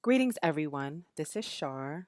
Greetings, everyone. This is Shar.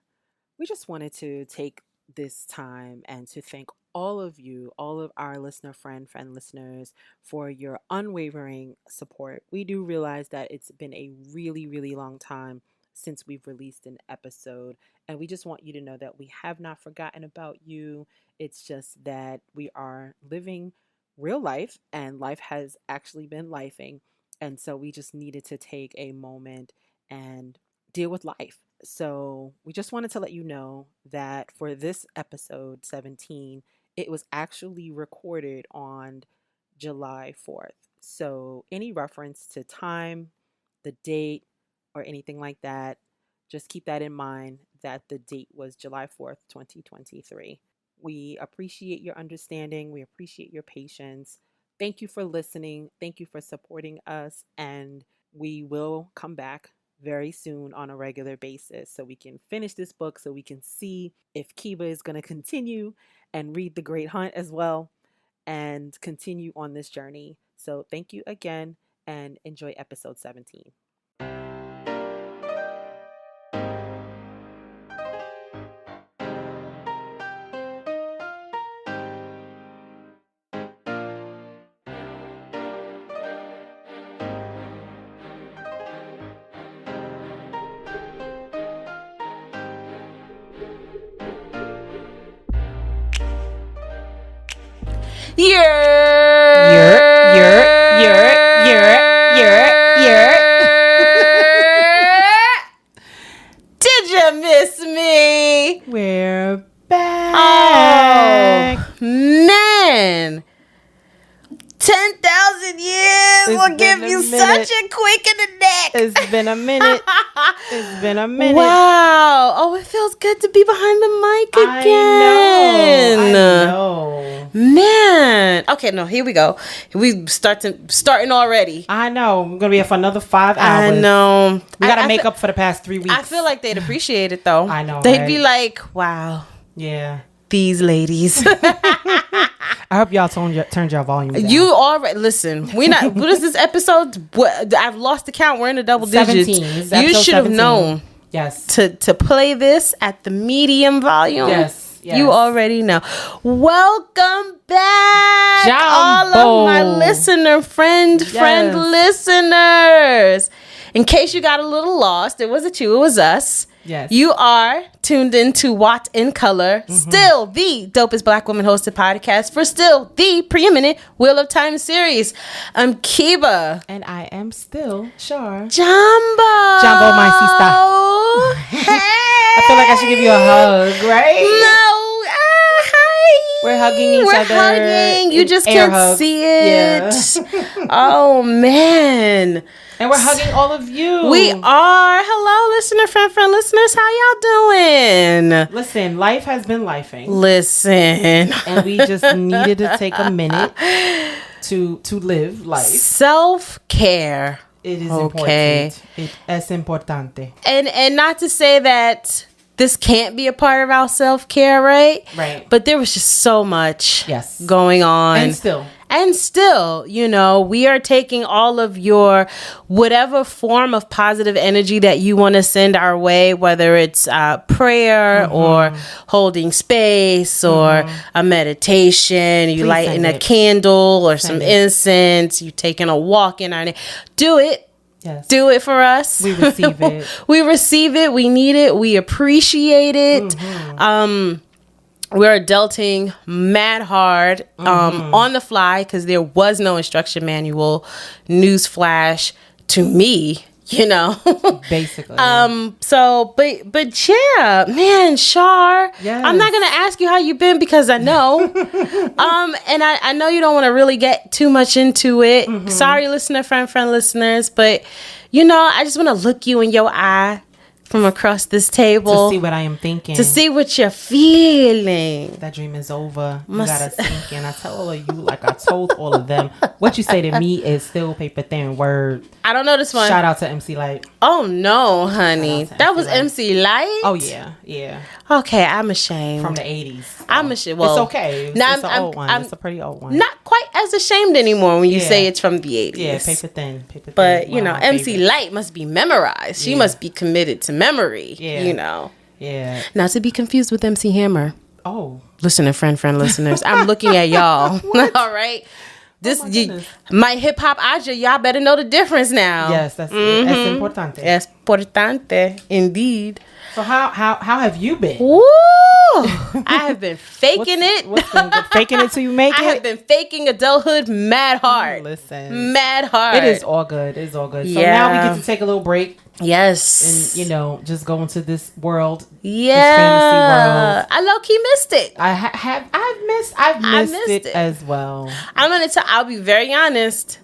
We just wanted to take this time and to thank all of you, all of our friend listeners, for your unwavering support. We do realize that it's been a really, really long time since we've released an episode, and we just want you to know that we have not forgotten about you. It's just that we are living real life, and life has actually been lifing. And so we just needed to take a moment and deal with life. So we just wanted to let you know that for this episode 17, it was actually recorded on July 4th. So any reference to time, the date, or anything like that, just keep that in mind that the date was July 4th, 2023. We appreciate your understanding. We appreciate your patience. Thank you for listening. Thank you for supporting us. And we will come back very soon on a regular basis so we can finish this book, so we can see if Keba is going to continue and read The Great Hunt as well and continue on this journey. So thank you again and enjoy episode 17. Did you miss me? We're back. Oh, man. 10,000 years will give you such a quick in the neck. It's been a minute. Wow. Oh, it feels good to be behind the mic again. I know. Man. Okay, no, here we go. We starting already. I know. We're going to be here for another 5 hours. I know. We got to make up for the past 3 weeks. I feel like they'd appreciate it, though. I know, They'd right? be like, wow. Yeah. These ladies. I hope y'all turned your volume down. You already listen. We not. What is this episode? I've lost the count. We're in the double digits. 17. You should have known. Yes. To play this at the medium volume. Yes. You already know. Welcome back, Jambo. all of my listener friend listeners. In case you got a little lost, it wasn't you, it was us. Yes. You are tuned into WoT In Color, still the dopest Black woman hosted podcast for still the preeminent Wheel of Time series. I'm Keba. And I am still Shar. Jambo, my sister. Hey. I feel like I should give you a hug, right? No. Hi. We're hugging each other. We're hugging. You just can't hugs. see it. Yeah. Oh, man. And we're hugging all of you. We are. Hello, listener, friend, listeners. How y'all doing? Listen, life has been lifing. Listen. And we just needed to take a minute to live life. Self-care. It is Okay. important. Es importante. And not to say that this can't be a part of our self-care, right? Right. But there was just so much Yes. going on. And still, you know, we are taking all of your whatever form of positive energy that you want to send our way, whether it's prayer or holding space or a meditation, you Please lighting send a it. candle or Send some it. incense, you taking a walk in our do it. yes. Do it for us. We receive it. We receive it. We need it. We appreciate it. We're adulting mad hard on the fly because there was no instruction manual. Newsflash to me, you know. Basically. But yeah, man, Shar. Yes. I'm not gonna ask you how you've been because I know. And I know you don't want to really get too much into it. Sorry, listener, friend listeners, but you know, I just want to look you in your eye. from across this table. To see what I am thinking. To see what you're feeling. That dream is over. You gotta sink in. I tell all of you, like I told all of them, what you say to me is still paper thin. Word. I don't know this one. Shout out to MC Light. Oh no, honey. That was MC Light? Oh yeah, yeah. Okay, I'm ashamed. From the 80s. I'm ashamed. Well, it's okay. It's an old one. It's a pretty old one. Not quite as ashamed anymore when you say it's from the 80s. Yeah, paper thin. Paper thin. But, you know, MC Light must be memorized. She must be committed to memory, you know. Yeah. Not to be confused with MC Hammer. Oh. Listen to friend listeners. I'm looking at y'all. All right. This my hip hop Aja, y'all better know the difference now. Yes, that's importante. Es importante, indeed. So how have you been? Woo! I have been faking it. What's been good? Faking it till you make it? I have been faking adulthood mad hard. Listen. Mad hard. It is all good. It is all good. So now we get to take a little break. Yes. And, you know, just go into this world. Yeah. This fantasy world. I low-key missed it. I've missed it as well. I'll be very honest.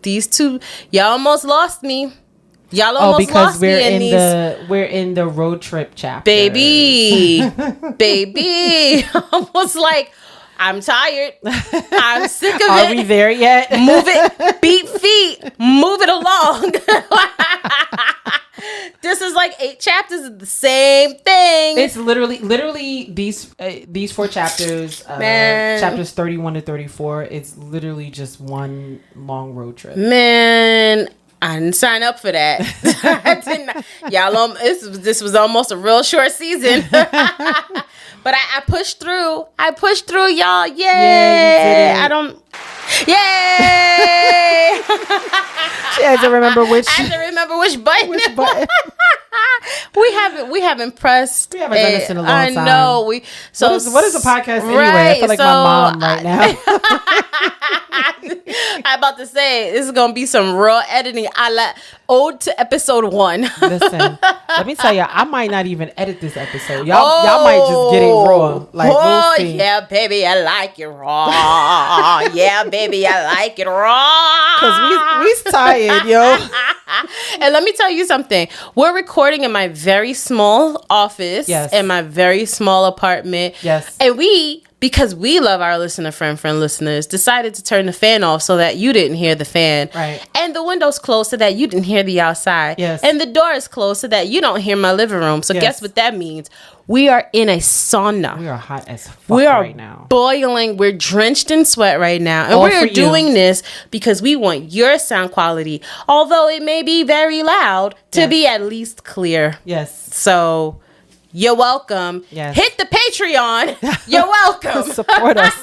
These two, y'all almost lost me. Y'all almost lost me in these. We're in the road trip chapter. Baby. I was like, I'm tired. I'm sick of it. Are we there yet? Move it. Beat feet. Move it along. This is like 8 chapters of the same thing. It's literally these 4 chapters, chapters 31 to 34. It's literally just one long road trip. Man, I didn't sign up for that. I didn't. Y'all, this was almost a real short season. But I pushed through. Y'all. Yay! Yeah, Yay! She had to remember which. button. We haven't pressed. We haven't done this in a long time. I know. What is a podcast anyway? Right, I feel like my mom right now. I'm about to say this is gonna be some raw editing. Ode to episode 1. Listen, let me tell you, I might not even edit this episode. Y'all might just get it raw. Like, we'll see. Yeah, baby, I like it raw. Yeah, baby, I like it raw. Cause we's tired, yo. And let me tell you something. We're recording in my very small office, in my very small apartment. Yes. And because we love our friend listeners, decided to turn the fan off so that you didn't hear the fan. Right. And the window's closed so that you didn't hear the outside. Yes. And the door is closed so that you don't hear my living room. So guess what that means? We are in a sauna. We are hot as fuck right now. Boiling. We're drenched in sweat right now. And we're doing this because we want your sound quality, although it may be very loud, to be at least clear. Yes. So you're welcome. Yes. Hit the Patreon. You're welcome. Support us.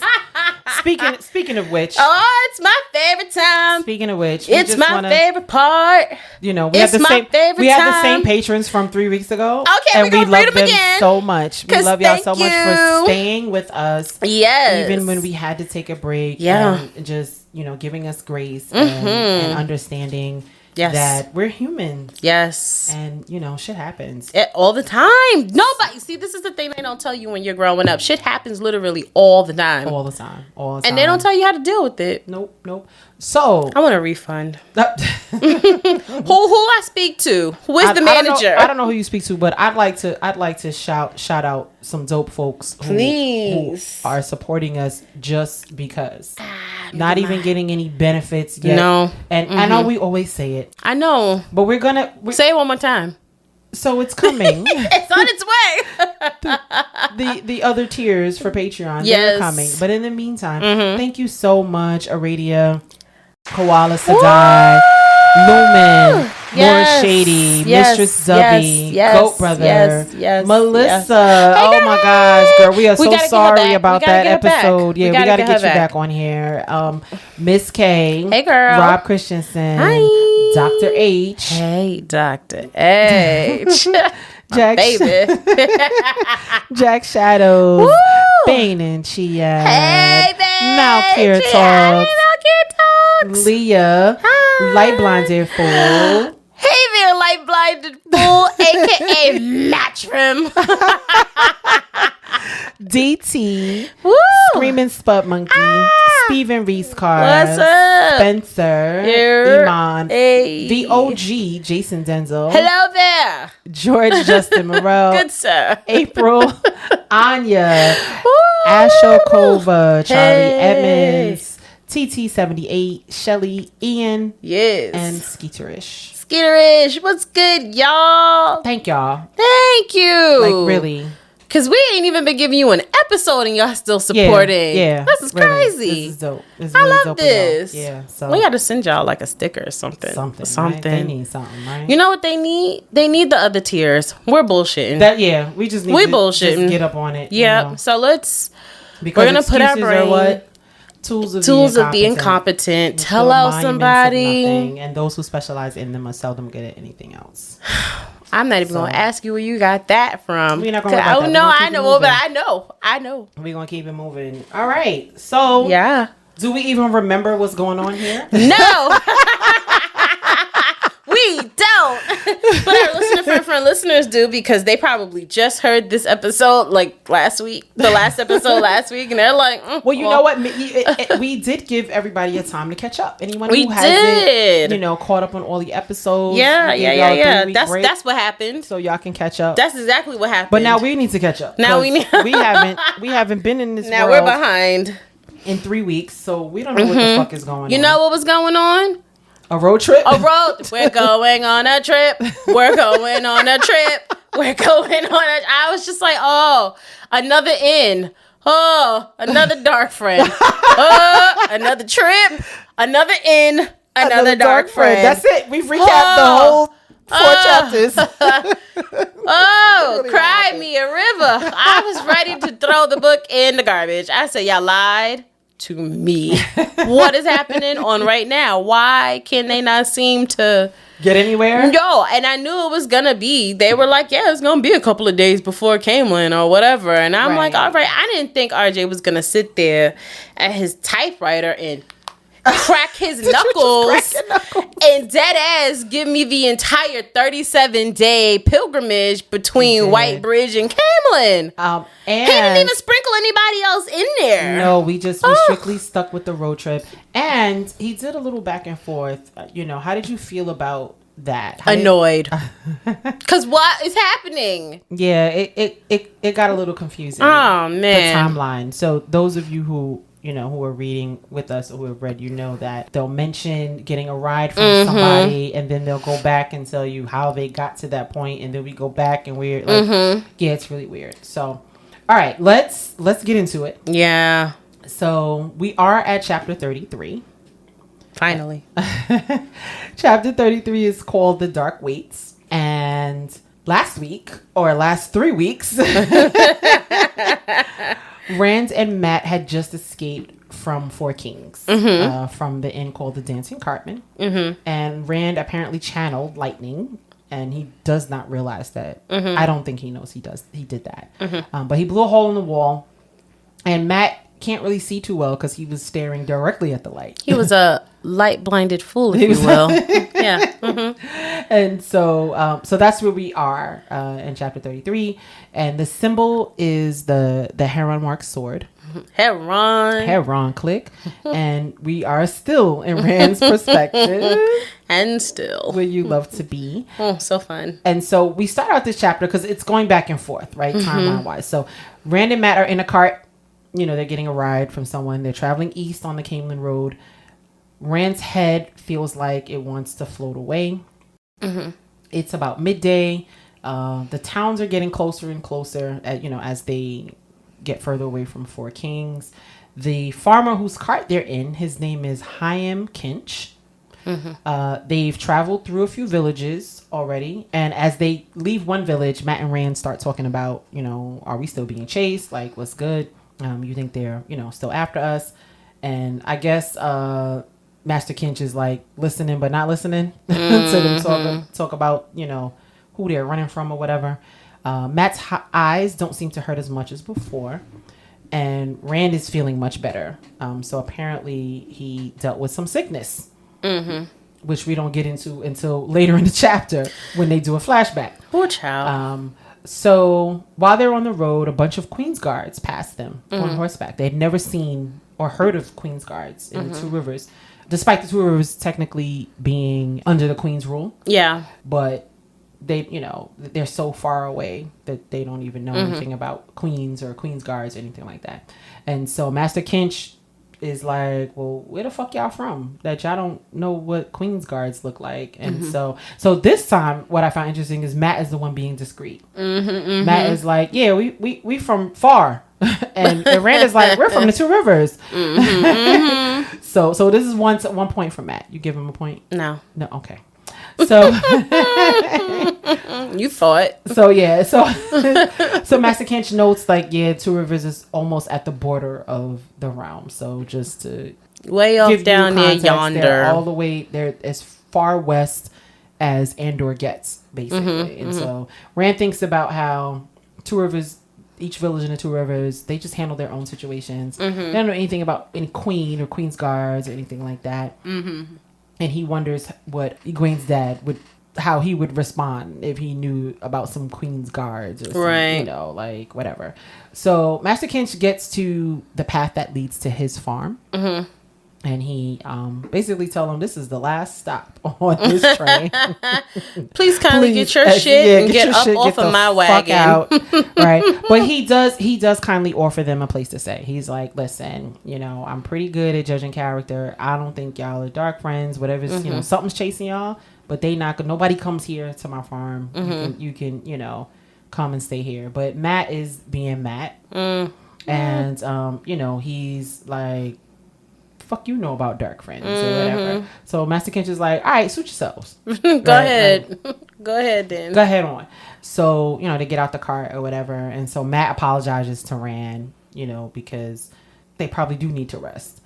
Speaking of which. Oh, it's my favorite time. Speaking of which. It's my favorite part. You know, we have the same patrons from 3 weeks ago. Okay, and we love them again. So much. We love y'all so much for staying with us. Yes. Even when we had to take a break. Yeah. And just, giving us grace and understanding. Yes. That we're human. Yes. And, shit happens. All the time. Nobody. See, this is the thing they don't tell you when you're growing up. Shit happens literally all the time. All the time. And they don't tell you how to deal with it. Nope. So. I want a refund. Who I speak to? Who is the manager? I don't know who you speak to, but I'd like to shout out some dope folks who are supporting us just because. Not even getting any benefits yet. No. And I know we always say it. I know. But we're say it one more time. So it's coming. It's on its way. the other tiers for Patreon, they're coming. But in the meantime, thank you so much, Aradia, Koala Sadai, Lumen, More Shady, Mistress Zubby, Goat Brother, Melissa. Oh my gosh, girl, we are so sorry about that episode. Yeah, we gotta get you back on here. Miss K, hey girl, Rob Christensen, hi, Dr. H, hey Dr. H, Jack, baby, Jack Shadows, Bane and Chia, hey baby, Malkier Talks, Leah, Light Blinded Fool. Hey there, light blinded fool, aka Matrim. DT, Woo! Screaming Spud Monkey, Steven Reese Carr, What's up? Spencer, Here. Iman, Hey. the OG, Jason Denzel, Hello there. George Justin Morrell, Good sir. April, Anya, Woo! Ashokova, Charlie Hey. Edmonds, TT78, Shelly, Ian, Yes. and Skeeterish. Skeeterish, what's good, y'all? Thank y'all. Thank you. Like, really. Because we ain't even been giving you an episode and y'all still supporting. Yeah. This is really. crazy. This is dope. This is I really love dope of y'all. this. Yeah. So We got to send y'all like a sticker or something. Right? They need something, right? You know what they need? They need the other tiers. We're bullshitting. We just need to bullshitting. just get up on it. Yeah. You know? So Because we're gonna put our excuses brain. are what? Tools of the incompetent. Still Tell out monuments of somebody. nothing, and those who specialize in them are seldom good at anything else. I'm not even gonna ask you where you got that from. We're not gonna worry about that. No, We're gonna I keep it know, moving. but I know. We're gonna keep it moving. All right. So Yeah. do we even remember what's going on here? No. We don't. But our friend listeners do, because they probably just heard this episode like last week, the last episode last week, and they're like, Well, you know what? We did give everybody a time to catch up. Anyone who hasn't, caught up on all the episodes. Yeah. we gave y'all a 3-week break That's what happened. so y'all can catch up. That's exactly what happened. But now we need to catch up. Now 'cause we haven't been in this now world we're behind. in 3 weeks, so we don't know what the fuck is going on. You know what was going on? A road trip? We're going on a trip. We're going on a trip. We're going on a... I was just like, oh, another inn. Oh, another dark friend. Oh, another trip. Another inn. Another dark friend. That's it. We've recapped the whole 4 chapters. Oh, really cry me a river. I was ready to throw the book in the garbage. I said, y'all lied to me. What is happening on right now? Why can they not seem to get anywhere? Yo, and I knew it was gonna be. They were like, yeah, it's gonna be a couple of days before Caemlyn or whatever. And I'm like, all right. I didn't think RJ was gonna sit there at his typewriter and crack his knuckles and dead ass give me the entire 37-day pilgrimage between White Bridge and Caemlyn. And he didn't even sprinkle anybody else in there. No, we strictly stuck with the road trip. And he did a little back and forth. How did you feel about that? Annoyed. Because what is happening? Yeah, it got a little confusing. Oh, man. The timeline. So those of you who are reading with us or who have read, that they'll mention getting a ride from somebody, and then they'll go back and tell you how they got to that point, and then we go back and we're like, yeah, it's really weird. So, all right, let's get into it. Yeah. So we are at chapter 33. Finally. Chapter 33 is called The Dark Waits, and last 3 weeks, Rand and Matt had just escaped from Four Kings, from the inn called the Dancing Cartman. And Rand apparently channeled lightning, and he does not realize that. I don't think he knows he did that. But he blew a hole in the wall, and Matt can't really see too well because he was staring directly at the light. He was a light blinded fool, if you will. Yeah. And so that's where we are in chapter 33, and the symbol is the heron marked sword. Heron click. And we are still in Rand's perspective, and still where you love to be. Oh, so fun. And so we start out this chapter because it's going back and forth, right, timeline wise. So Rand and Matt are in a cart. They're getting a ride from someone. They're traveling east on the Caemlyn Road. Rand's head feels like it wants to float away. It's about midday. The towns are getting closer and closer, as they get further away from Four Kings. The farmer whose cart they're in, his name is Chaim Kinch. They've traveled through a few villages already, and as they leave one village, Matt and Rand start talking about, are we still being chased? Like, what's good? You think they're, still after us? And I guess Master Kinch is like listening but not listening to them talk about, who they're running from or whatever. Matt's eyes don't seem to hurt as much as before, and Rand is feeling much better. So apparently he dealt with some sickness, which we don't get into until later in the chapter when they do a flashback. Poor child. So while they're on the road, a bunch of Queen's Guards pass them on horseback. They'd never seen or heard of Queen's Guards in the Two Rivers, despite the Two Rivers technically being under the Queen's rule. Yeah. But they, they're so far away that they don't even know anything about Queens or Queen's Guards or anything like that. And so Master Kinch is like, well, where the fuck y'all from that y'all don't know what Queen's Guards look like? And so this time what I find interesting is Matt is the one being discreet. Matt is like, yeah, we from far. and Rand is like, we're from the Two Rivers. So this is one point for Matt. You give him a point? No, okay. So you thought. So yeah, so Master Kinch notes like, yeah, Two Rivers is almost at the border of the realm. So just to way off down near yonder, they're all the way there as far west as Andor gets, basically. And so Rand thinks about how Two Rivers, each village in the Two Rivers, they just handle their own situations. They don't know anything about any queen or Queen's Guards or anything like that. And he wonders what Egwene's dad how he would respond if he knew about some Queen's Guards or some, like whatever. So Master Kinch gets to the path that leads to his farm. And he basically tell him this is the last stop on this train. Please kindly get your shit and get up off of my wagon. Out, right? But he does kindly offer them a place to stay. He's like, listen, I'm pretty good at judging character. I don't think y'all are dark friends. Whatever's something's chasing y'all, but nobody comes here to my farm. You can come and stay here. But Matt is being Matt, and he's like, fuck you know about dark friends or whatever. So Master Kinch is like, all right, suit yourselves. Go ahead. Go ahead then. Go ahead on. So, they get out the cart or whatever. And so Matt apologizes to Rand, because they probably do need to rest.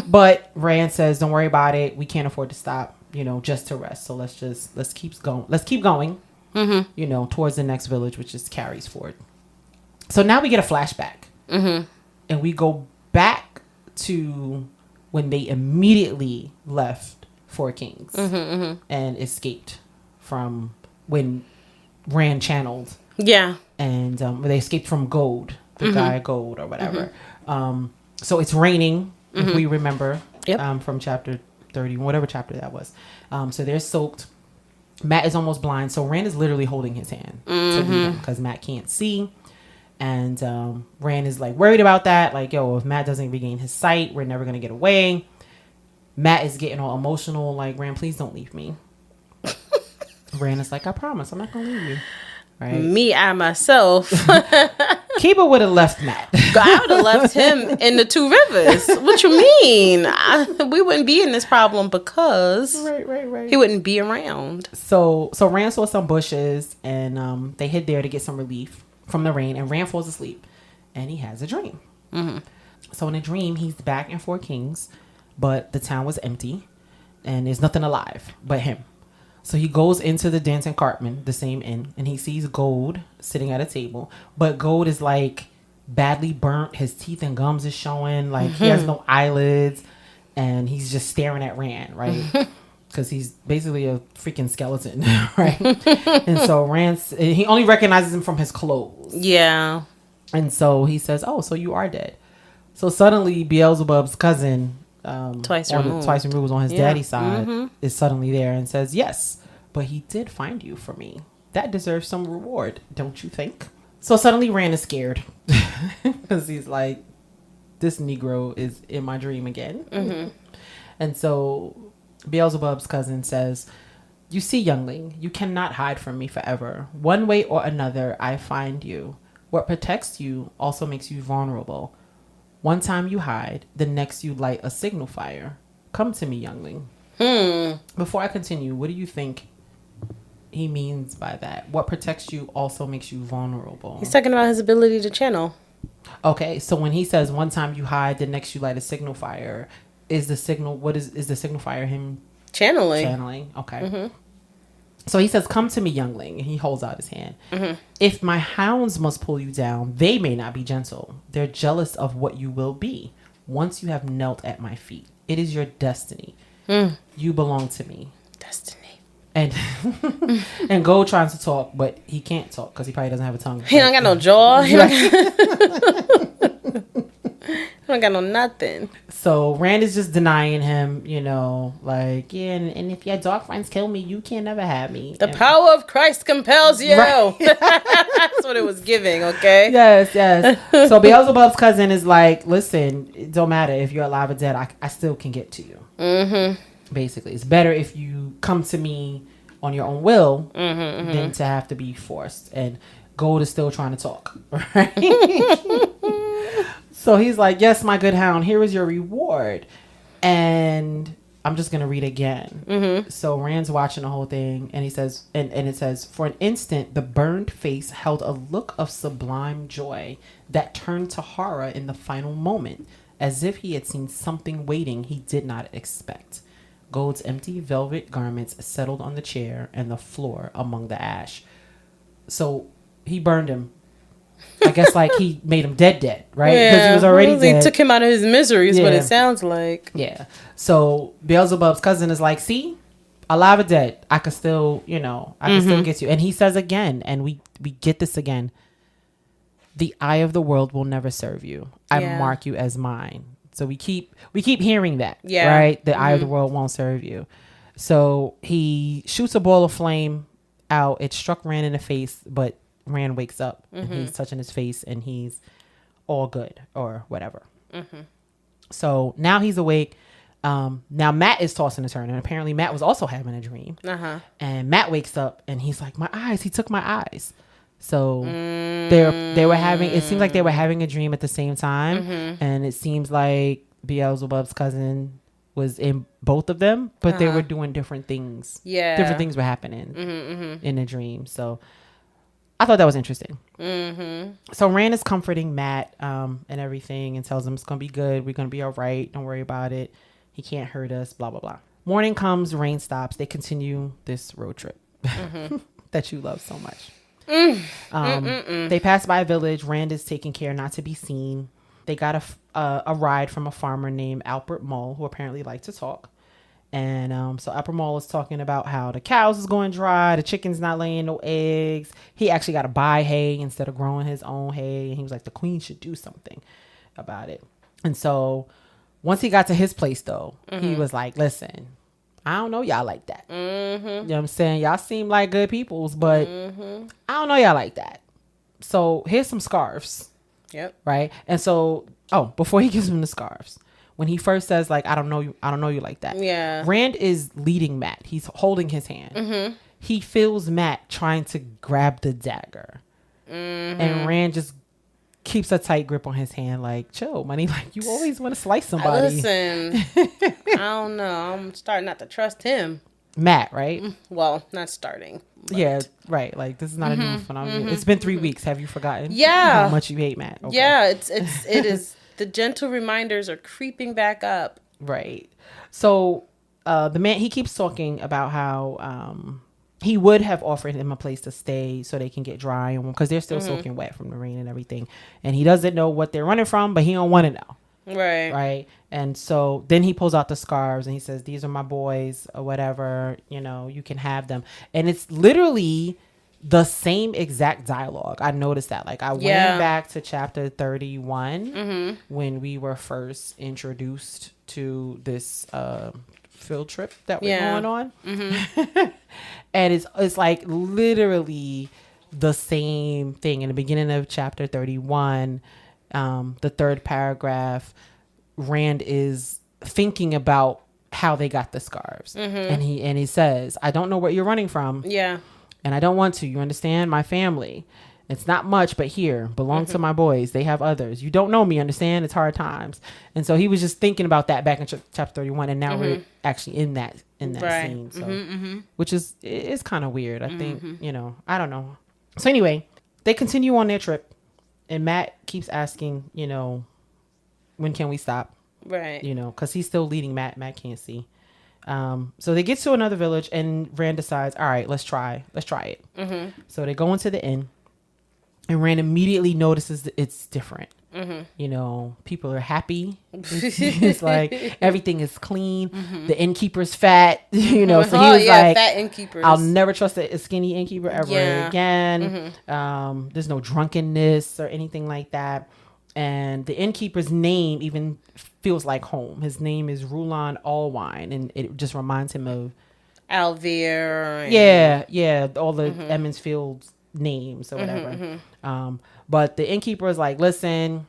But Rand says, don't worry about it. We can't afford to stop, just to rest. So let's keep going. Let's keep going, towards the next village, which is Carrie's Ford. So now we get a flashback. And we go back to when they immediately left Four Kings and escaped from when Rand channeled. Yeah. And they escaped from Gold, the guy Gold or whatever. So it's raining, if we remember, from chapter 30, whatever chapter that was. So they're soaked. Matt is almost blind. So Rand is literally holding his hand to lead him because Matt can't see. And Rand is like worried about that. Like, yo, if Matt doesn't regain his sight, we're never going to get away. Matt is getting all emotional. Like, Rand, please don't leave me. Rand is like, I promise, I'm not going to leave you. Right? Me, I myself. Keba would have left Matt. I would have left him in the Two Rivers. What you mean? We wouldn't be in this problem because right. he wouldn't be around. So Rand saw some bushes and they hid there to get some relief from the rain, and Rand falls asleep and he has a dream. So in a dream, he's back in Four Kings, but the town was empty and there's nothing alive but him. So he goes into the Dancing Cartman, the same inn, and he sees Gold sitting at a table, but Gold is like badly burnt. His teeth and gums is showing, like he has no eyelids, and he's just staring at Rand, right? Because he's basically a freaking skeleton, right? And so he only recognizes him from his clothes. Yeah. And so he says, oh, so you are dead. So suddenly Beelzebub's cousin, Twice removed on his daddy's side, is suddenly there and says, yes, but he did find you for me. That deserves some reward, don't you think? So suddenly Rand is scared because he's like, this Negro is in my dream again. And so Beelzebub's cousin says, you see, youngling, you cannot hide from me forever. One way or another, I find you. What protects you also makes you vulnerable. One time you hide, the next you light a signal fire. Come to me, youngling. Before I continue, what do you think he means by that? What protects you also makes you vulnerable. He's talking about his ability to channel. Okay, so when he says one time you hide, the next you light a signal fire, is the signal, what is the signal fire him? Channeling, okay. So he says, come to me, youngling, and he holds out his hand. If my hounds must pull you down, they may not be gentle. They're jealous of what you will be once you have knelt at my feet. It is your destiny. You belong to me. Destiny. And and Gold tries to talk, but he can't talk because he probably doesn't have a tongue. He don't got no jaw. He don't got no nothing. So Rand is just denying him, like, yeah, and if your dog friends kill me, you can't never have me. The power of Christ compels you. Right. That's what it was giving, okay? Yes. So Beelzebub's cousin is like, listen, it don't matter if you're alive or dead, I still can get to you. Mm-hmm. Basically, it's better if you come to me on your own will than to have to be forced. And Gold is still trying to talk, right? So he's like, yes, my good hound, here is your reward. And I'm just going to read again. Mm-hmm. So Rand's watching the whole thing, and he says, and it says, for an instant, the burned face held a look of sublime joy that turned to horror in the final moment, as if he had seen something waiting he did not expect. Gold's empty velvet garments settled on the chair and the floor among the ash. So he burned him. I guess like he made him dead, right? Because he was already dead. He took him out of his misery is what it sounds like. Yeah. So Beelzebub's cousin is like, see, alive or dead, I could still, I can still get you. And he says again, and we get this again, the eye of the world will never serve you. I mark you as mine. So we keep hearing that, right? The eye of the world won't serve you. So he shoots a ball of flame out. It struck Rand in the face, but Rand wakes up and he's touching his face and he's all good or whatever. So now he's awake. Now Matt is tossing a turn, and apparently Matt was also having a dream. And Matt wakes up and he's like, my eyes, he took my eyes. So they were having, it seems like they were having a dream at the same time. And it seems like Beelzebub's cousin was in both of them, but they were doing different things. Yeah. Different things were happening in the dream. So I thought that was interesting. So Rand is comforting Matt and everything and tells him it's going to be good. We're going to be all right. Don't worry about it. He can't hurt us, blah, blah, blah. Morning comes, rain stops. They continue this road trip that you love so much. They pass by a village. Rand is taking care not to be seen. They got a ride from a farmer named Albert Mull, who apparently liked to talk. And so Albert Mull is talking about how the cows is going dry, the chicken's not laying no eggs. He actually got to buy hay instead of growing his own hay. And he was like, the queen should do something about it. And so once he got to his place, though, he was like, listen, I don't know y'all like that. You know what I'm saying? Y'all seem like good peoples, but I don't know y'all like that. So here's some scarves. Yep. Right. And so, before he gives him the scarves, when he first says like, I don't know you like that. Yeah. Rand is leading Matt. He's holding his hand. He feels Matt trying to grab the dagger. And Rand just keeps a tight grip on his hand, like, chill, money. Like, you always want to slice somebody. Listen, I don't know. I'm starting not to trust him. Matt, right? Well, not starting. But. Yeah, right. Like, this is not a new phenomenon. It's been 3 weeks. Have you forgotten? Yeah. How much you hate Matt? Okay. Yeah, it is. The gentle reminders are creeping back up. Right. So the man, he keeps talking about how he would have offered him a place to stay so they can get dry, because they're still soaking wet from the rain and everything. And he doesn't know what they're running from, but he don't want to know. Right. Right. And so then he pulls out the scarves and he says, these are my boys or whatever, you can have them. And it's literally the same exact dialogue. I noticed that. Like, I went back to chapter 31 when we were first introduced to this field trip that we're going on. And it's like literally the same thing. In the beginning of chapter 31, the third paragraph, Rand is thinking about how they got the scarves. And he says, I don't know what you're running from. Yeah. And I don't want to. You understand? My family. It's not much, but here, belongs to my boys. They have others. You don't know me, understand? It's hard times. And so he was just thinking about that back in chapter 31, and now we're actually in that scene. So, which is kind of weird. I think, I don't know. So anyway, they continue on their trip, and Matt keeps asking, when can we stop? Right. Because he's still leading Matt. Matt can't see. So they get to another village, and Rand decides, all right, let's try it. So they go into the inn, and Rand immediately notices that it's different. You know, people are happy. It's like everything is clean. The innkeeper's fat. You know, so he was like, fat innkeepers. I'll never trust a skinny innkeeper ever again. There's no drunkenness or anything like that. And the innkeeper's name even feels like home. His name is Rulon Allwine, and it just reminds him of Alvear. All the Emmonsfield names or whatever. But the innkeeper is like, listen,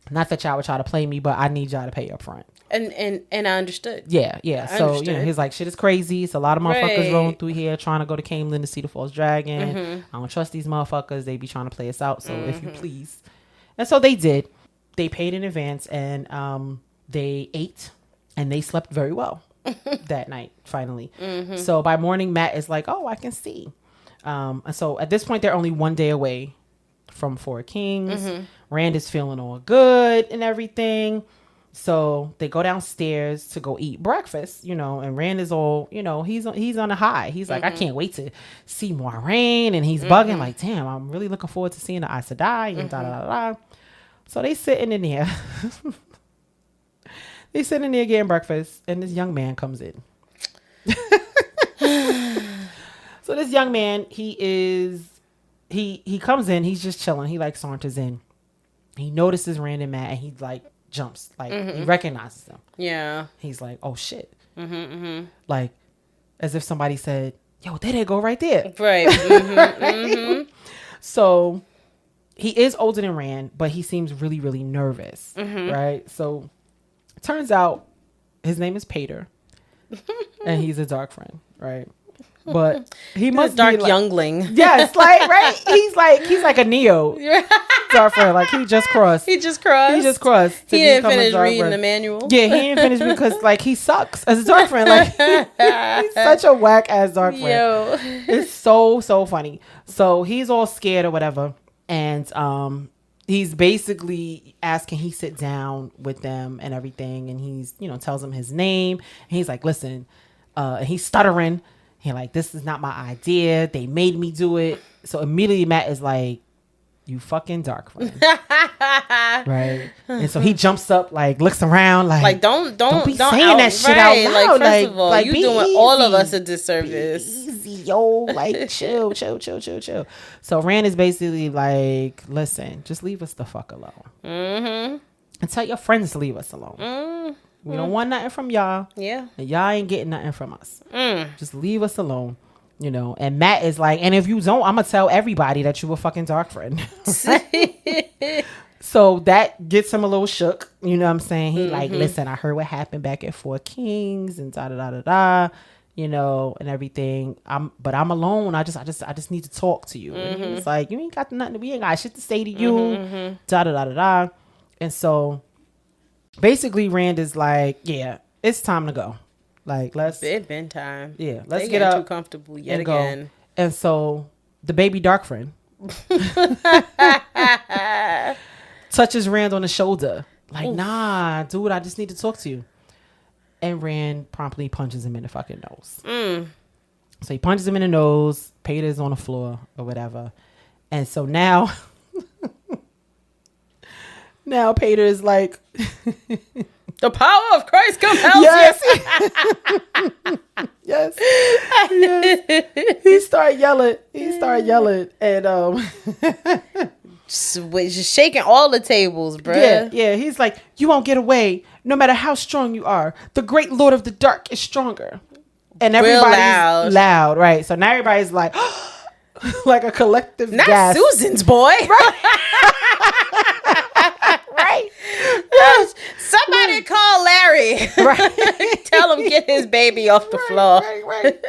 not that y'all would try to play me, but I need y'all to pay up front. And I understood. Yeah. So, you know, he's like, shit is crazy. It's a lot of motherfuckers rolling through here trying to go to Caemlyn to see the false dragon. I don't trust these motherfuckers. They be trying to play us out. So if you please. And so they did. They paid in advance, and they ate, and they slept very well that night, finally. So by morning, Matt is like, oh, I can see. And so at this point, they're only one day away from Four Kings. Rand is feeling all good and everything. So they go downstairs to go eat breakfast, you know, and Rand is all, you know, he's on a high. He's like, I can't wait to see Moiraine, and he's bugging like, damn, I'm really looking forward to seeing the Aes Sedai and da da da da. So they sitting in there. They sitting in there getting breakfast, and this young man comes in. So this young man, he comes in, he's just chilling. He like saunters in. He notices Rand and Matt, and he like jumps, like he recognizes them. Yeah. He's like, oh shit. Like as if somebody said, yo, there they go right there. Right. So he is older than Rand, but he seems really, really nervous. Right. So it turns out his name is Pater, and he's a dark friend. Right. But he must dark be like, youngling. Yes, like right. He's like a Neo dark friend. Like he just crossed. He just crossed. He didn't finish reading the manual. Yeah, he didn't finish because like he sucks as a dark friend. Like he's such a whack ass dark friend. Yo. It's so funny. So he's all scared or whatever, and he's basically asking he sit down with them and everything, and he's, you know, tells them his name, and he's like, listen, and he's stuttering. He like, this is not my idea. They made me do it. So immediately Matt is like, you fucking dark friend. Right. And so he jumps up, like looks around, like don't be saying that shit out loud. Like, first of all, you doing easy. All of us a disservice. Be easy, yo. Like chill. So Rand is basically like, listen, just leave us the fuck alone. And tell your friends to leave us alone. We don't want nothing from y'all. Yeah. And y'all ain't getting nothing from us. Just leave us alone. You know, and Matt is like, and if you don't, I'm going to tell everybody that you a fucking dark friend. So that gets him a little shook. You know what I'm saying? He like, listen, I heard what happened back at Four Kings and da da da da da, you know, and everything. But I'm alone. I just need to talk to you. And he was like, you ain't got nothing. We ain't got shit to say to you. Da da da da da. And so basically Rand is like, yeah, it's time to go. Like, it's been time. Yeah, let's get up. Too comfortable yet again. Go. And so the baby dark friend touches Rand on the shoulder. Like, nah, dude, I just need to talk to you. And Rand promptly punches him in the fucking nose. So he punches him in the nose. Pater's on the floor or whatever. And so now Pater is like, the power of Christ compels you. Yes. He started yelling. And just shaking all the tables, bruh. Yeah. He's like, you won't get away no matter how strong you are. The great Lord of the Dark is stronger. And everybody's loud, right? So now everybody's like, like a collective not gasp. Susan's boy. Right. Right. Yes. Somebody call Larry. Right. Tell him get his baby off the floor. Right.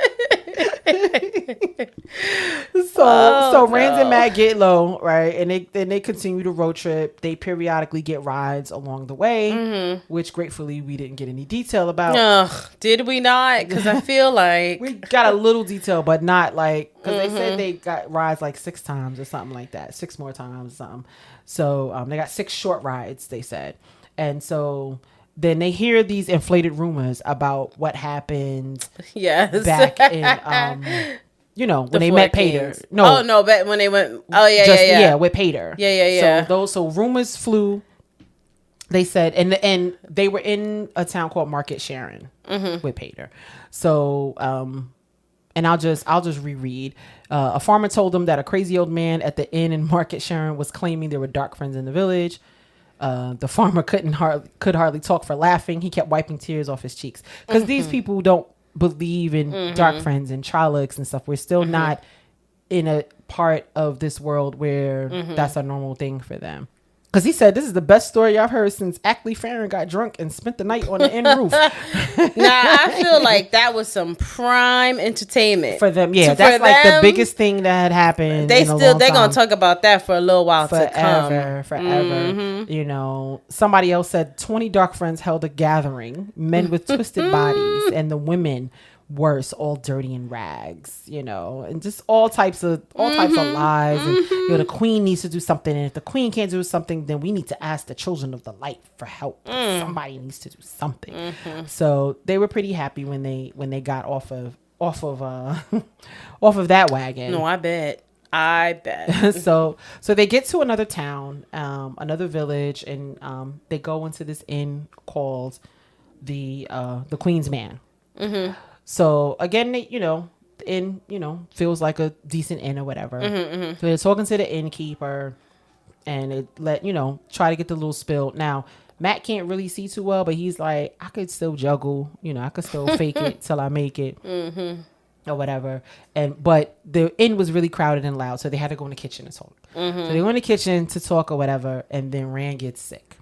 So Rand and Matt get low, right? And they continue the road trip. They periodically get rides along the way, which gratefully we didn't get any detail about. Did we not? Because I feel like we got a little detail, but not like, because they said they got rides like 6 times or something like that, 6 more times or something. So they got 6 short rides, they said. And so then they hear these inflated rumors about what happened back in, you know, when they met Pater. But when they went, with Pater. So rumors flew they said, and they were in a town called Market Sharon with Pater. So, and I'll just reread. A farmer told them that a crazy old man at the inn in Market Sharon was claiming there were dark friends in the village. The farmer could hardly talk for laughing. He kept wiping tears off his cheeks because these people don't believe in dark friends and Trollocs and stuff. We're still not in a part of this world where that's a normal thing for them. Because he said, this is the best story I've heard since Ackley Farron got drunk and spent the night on the inn roof. Now, I feel like that was some prime entertainment. For them, yeah. That's like the biggest thing that had happened. They're going to talk about that for a little while to come. Forever. You know, somebody else said 20 dark friends held a gathering, men with twisted bodies, and the women worse, all dirty in rags, you know, and just all types of lies. And you know, the queen needs to do something, and if the queen can't do something, then we need to ask the children of the light for help. Somebody needs to do something. So they were pretty happy when they got off of that wagon. No, I bet. So they get to another town, another village, and they go into this inn called the Queen's Man. So again, the inn, feels like a decent inn or whatever. So they're talking to the innkeeper, and it try to get the little spill. Now, Matt can't really see too well, but he's like, I could still juggle, I could still fake it till I make it, or whatever. But the inn was really crowded and loud, so they had to go in the kitchen to talk. So they went in the kitchen to talk or whatever, and then Rand gets sick.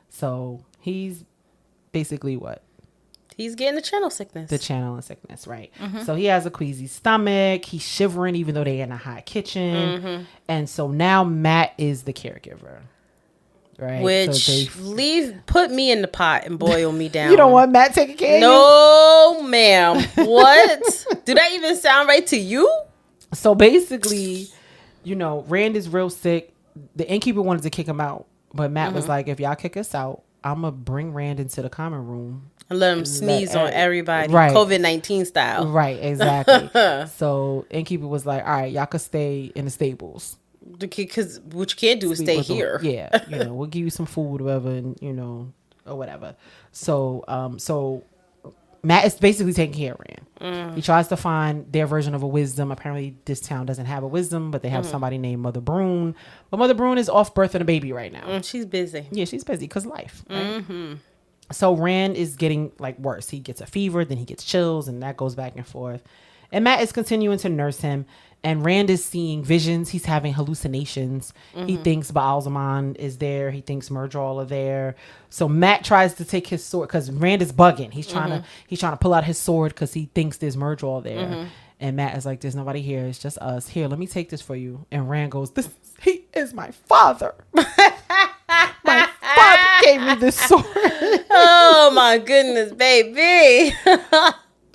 So he's basically what? He's getting the channel sickness. The channel sickness, right. So he has a queasy stomach. He's shivering even though they're in a hot kitchen. And so now Matt is the caregiver. Right. Which, put me in the pot and boil me down. You don't want Matt taking care of you? No, ma'am. What? Did that even sound right to you? So basically, Rand is real sick. The innkeeper wanted to kick him out. But Matt was like, if y'all kick us out, I'm going to bring Rand into the common room. And let him sneeze on everybody, right. COVID-19 style. Right, exactly. So innkeeper was like, all right, y'all could stay in the stables. Because what you can't do is stay here. Yeah, we'll give you some food or whatever, and or whatever. So Matt is basically taking care of Rand. He tries to find their version of a wisdom. Apparently this town doesn't have a wisdom, but they have somebody named Mother Brune. But Mother Brune is off birthing a baby right now. She's busy. Yeah, she's busy because life. Right? So Rand is getting worse. He gets a fever, then he gets chills, and that goes back and forth. And Matt is continuing to nurse him. And Rand is seeing visions. He's having hallucinations. He thinks Baalzamon is there. He thinks Myrddraal are there. So Matt tries to take his sword because Rand is bugging. He's trying to pull out his sword because he thinks there's Myrddraal there. And Matt is like, "There's nobody here. It's just us. Here, let me take this for you." And Rand goes, "He is my father. My father gave me this sword." Oh my goodness, baby.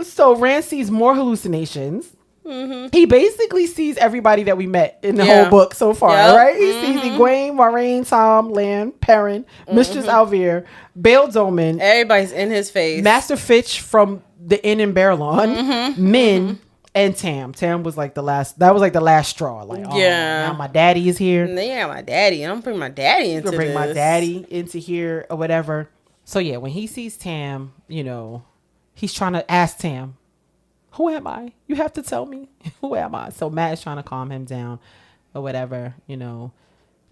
So Rand sees more hallucinations. He basically sees everybody that we met in the whole book so far, right? He sees Egwene, Moiraine, Tom, Lan, Perrin, Mistress Alvear, Bail Doman. Everybody's in his face. Master Fitch from the Inn in Berlon, Min, and Tam. Tam was like the last. That was like the last straw. Like, now my daddy is here. Yeah, my daddy. I'm bring my daddy into this. Bring my daddy into here or whatever. So yeah, when he sees Tam, he's trying to ask Tam, "Who am I? You have to tell me. Who am I?" So Matt is trying to calm him down or whatever,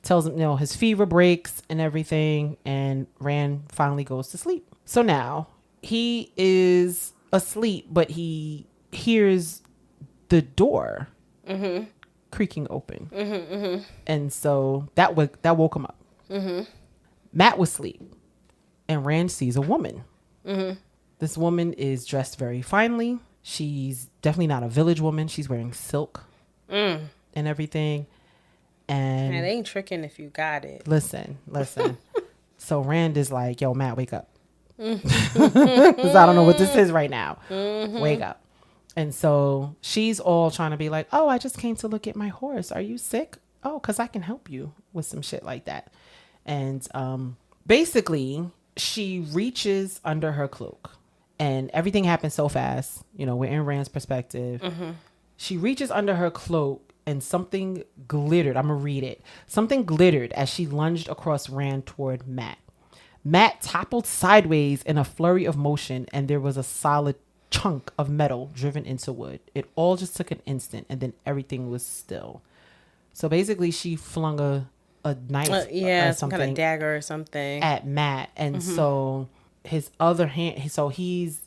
tells him, his fever breaks and everything. And Rand finally goes to sleep. So now he is asleep, but he hears the door creaking open. And so that woke him up. Matt was asleep and Rand sees a woman. This woman is dressed very finely. She's definitely not a village woman. She's wearing silk and everything. And it ain't tricking if you got it. Listen. So Rand is like, "Yo, Matt, wake up." Because I don't know what this is right now. Wake up. And so she's all trying to be like, "Oh, I just came to look at my horse. Are you sick? Oh, because I can help you with some shit like that." And basically, she reaches under her cloak. And everything happens so fast. We're in Rand's perspective. She reaches under her cloak and something glittered. I'm going to read it. Something glittered as she lunged across Rand toward Matt. Matt toppled sideways in a flurry of motion, and there was a solid chunk of metal driven into wood. It all just took an instant, and then everything was still. So basically, she flung a knife or some kind of dagger or something at Matt, and so his other hand, so he's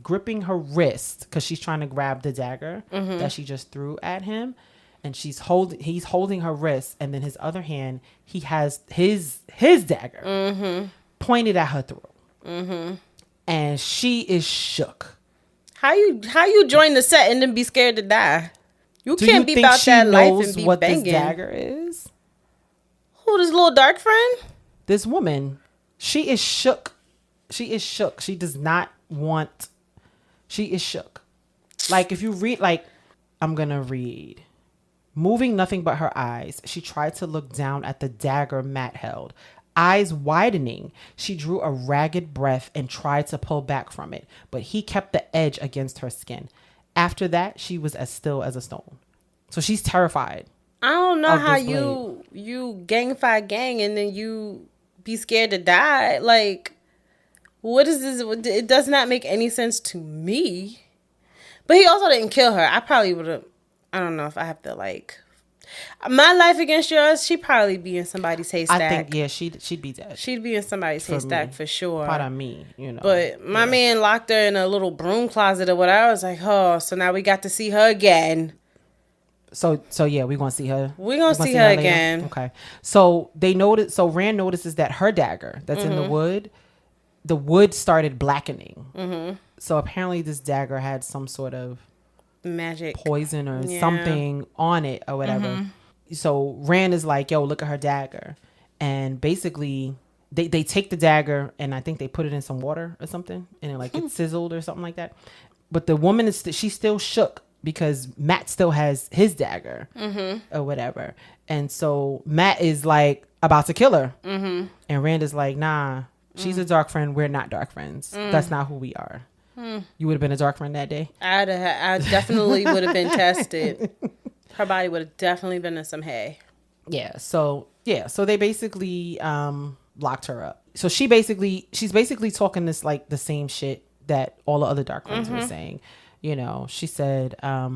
gripping her wrist because she's trying to grab the dagger that she just threw at him, and he's holding her wrist, and then his other hand, he has his dagger pointed at her throat, and she is shook. How you join the set and then be scared to die? You can't be about that life and be what banging. This dagger is? Who, this little dark friend? This woman, she is shook. She is shook. She does not want. She is shook. Like, if you read, like, I'm gonna read. Moving nothing but her eyes, she tried to look down at the dagger Matt held. Eyes widening, she drew a ragged breath and tried to pull back from it, but he kept the edge against her skin. After that, she was as still as a stone. So she's terrified. I don't know how you gang fight gang and then you be scared to die. Like, what is this? It does not make any sense to me. But he also didn't kill her. I probably would have. I don't know if I have to, like, my life against yours. She'd probably be in somebody's haystack. I think, yeah, she'd be dead. She'd be in somebody's haystack for sure. Part of me, you know. But my man locked her in a little broom closet or whatever. I was like, oh, so now we got to see her again. So yeah, we're gonna see her. We're gonna see her again. Okay. So Rand notices that her dagger that's in the wood started blackening. So apparently this dagger had some sort of magic poison or something on it or whatever. So Rand is like, yo, look at her dagger. And basically they take the dagger and I think they put it in some water or something and it like it sizzled or something like that. But the woman she's still shook because Matt still has his dagger or whatever. And so Matt is like about to kill her. And Rand is like, nah, she's a dark friend. We're not dark friends. That's not who we are. You would have been a dark friend that day? I definitely would have been tested. Her body would have definitely been in some hay. So they basically locked her up. So she's basically talking this like the same shit that all the other dark friends were saying. You know, she said, a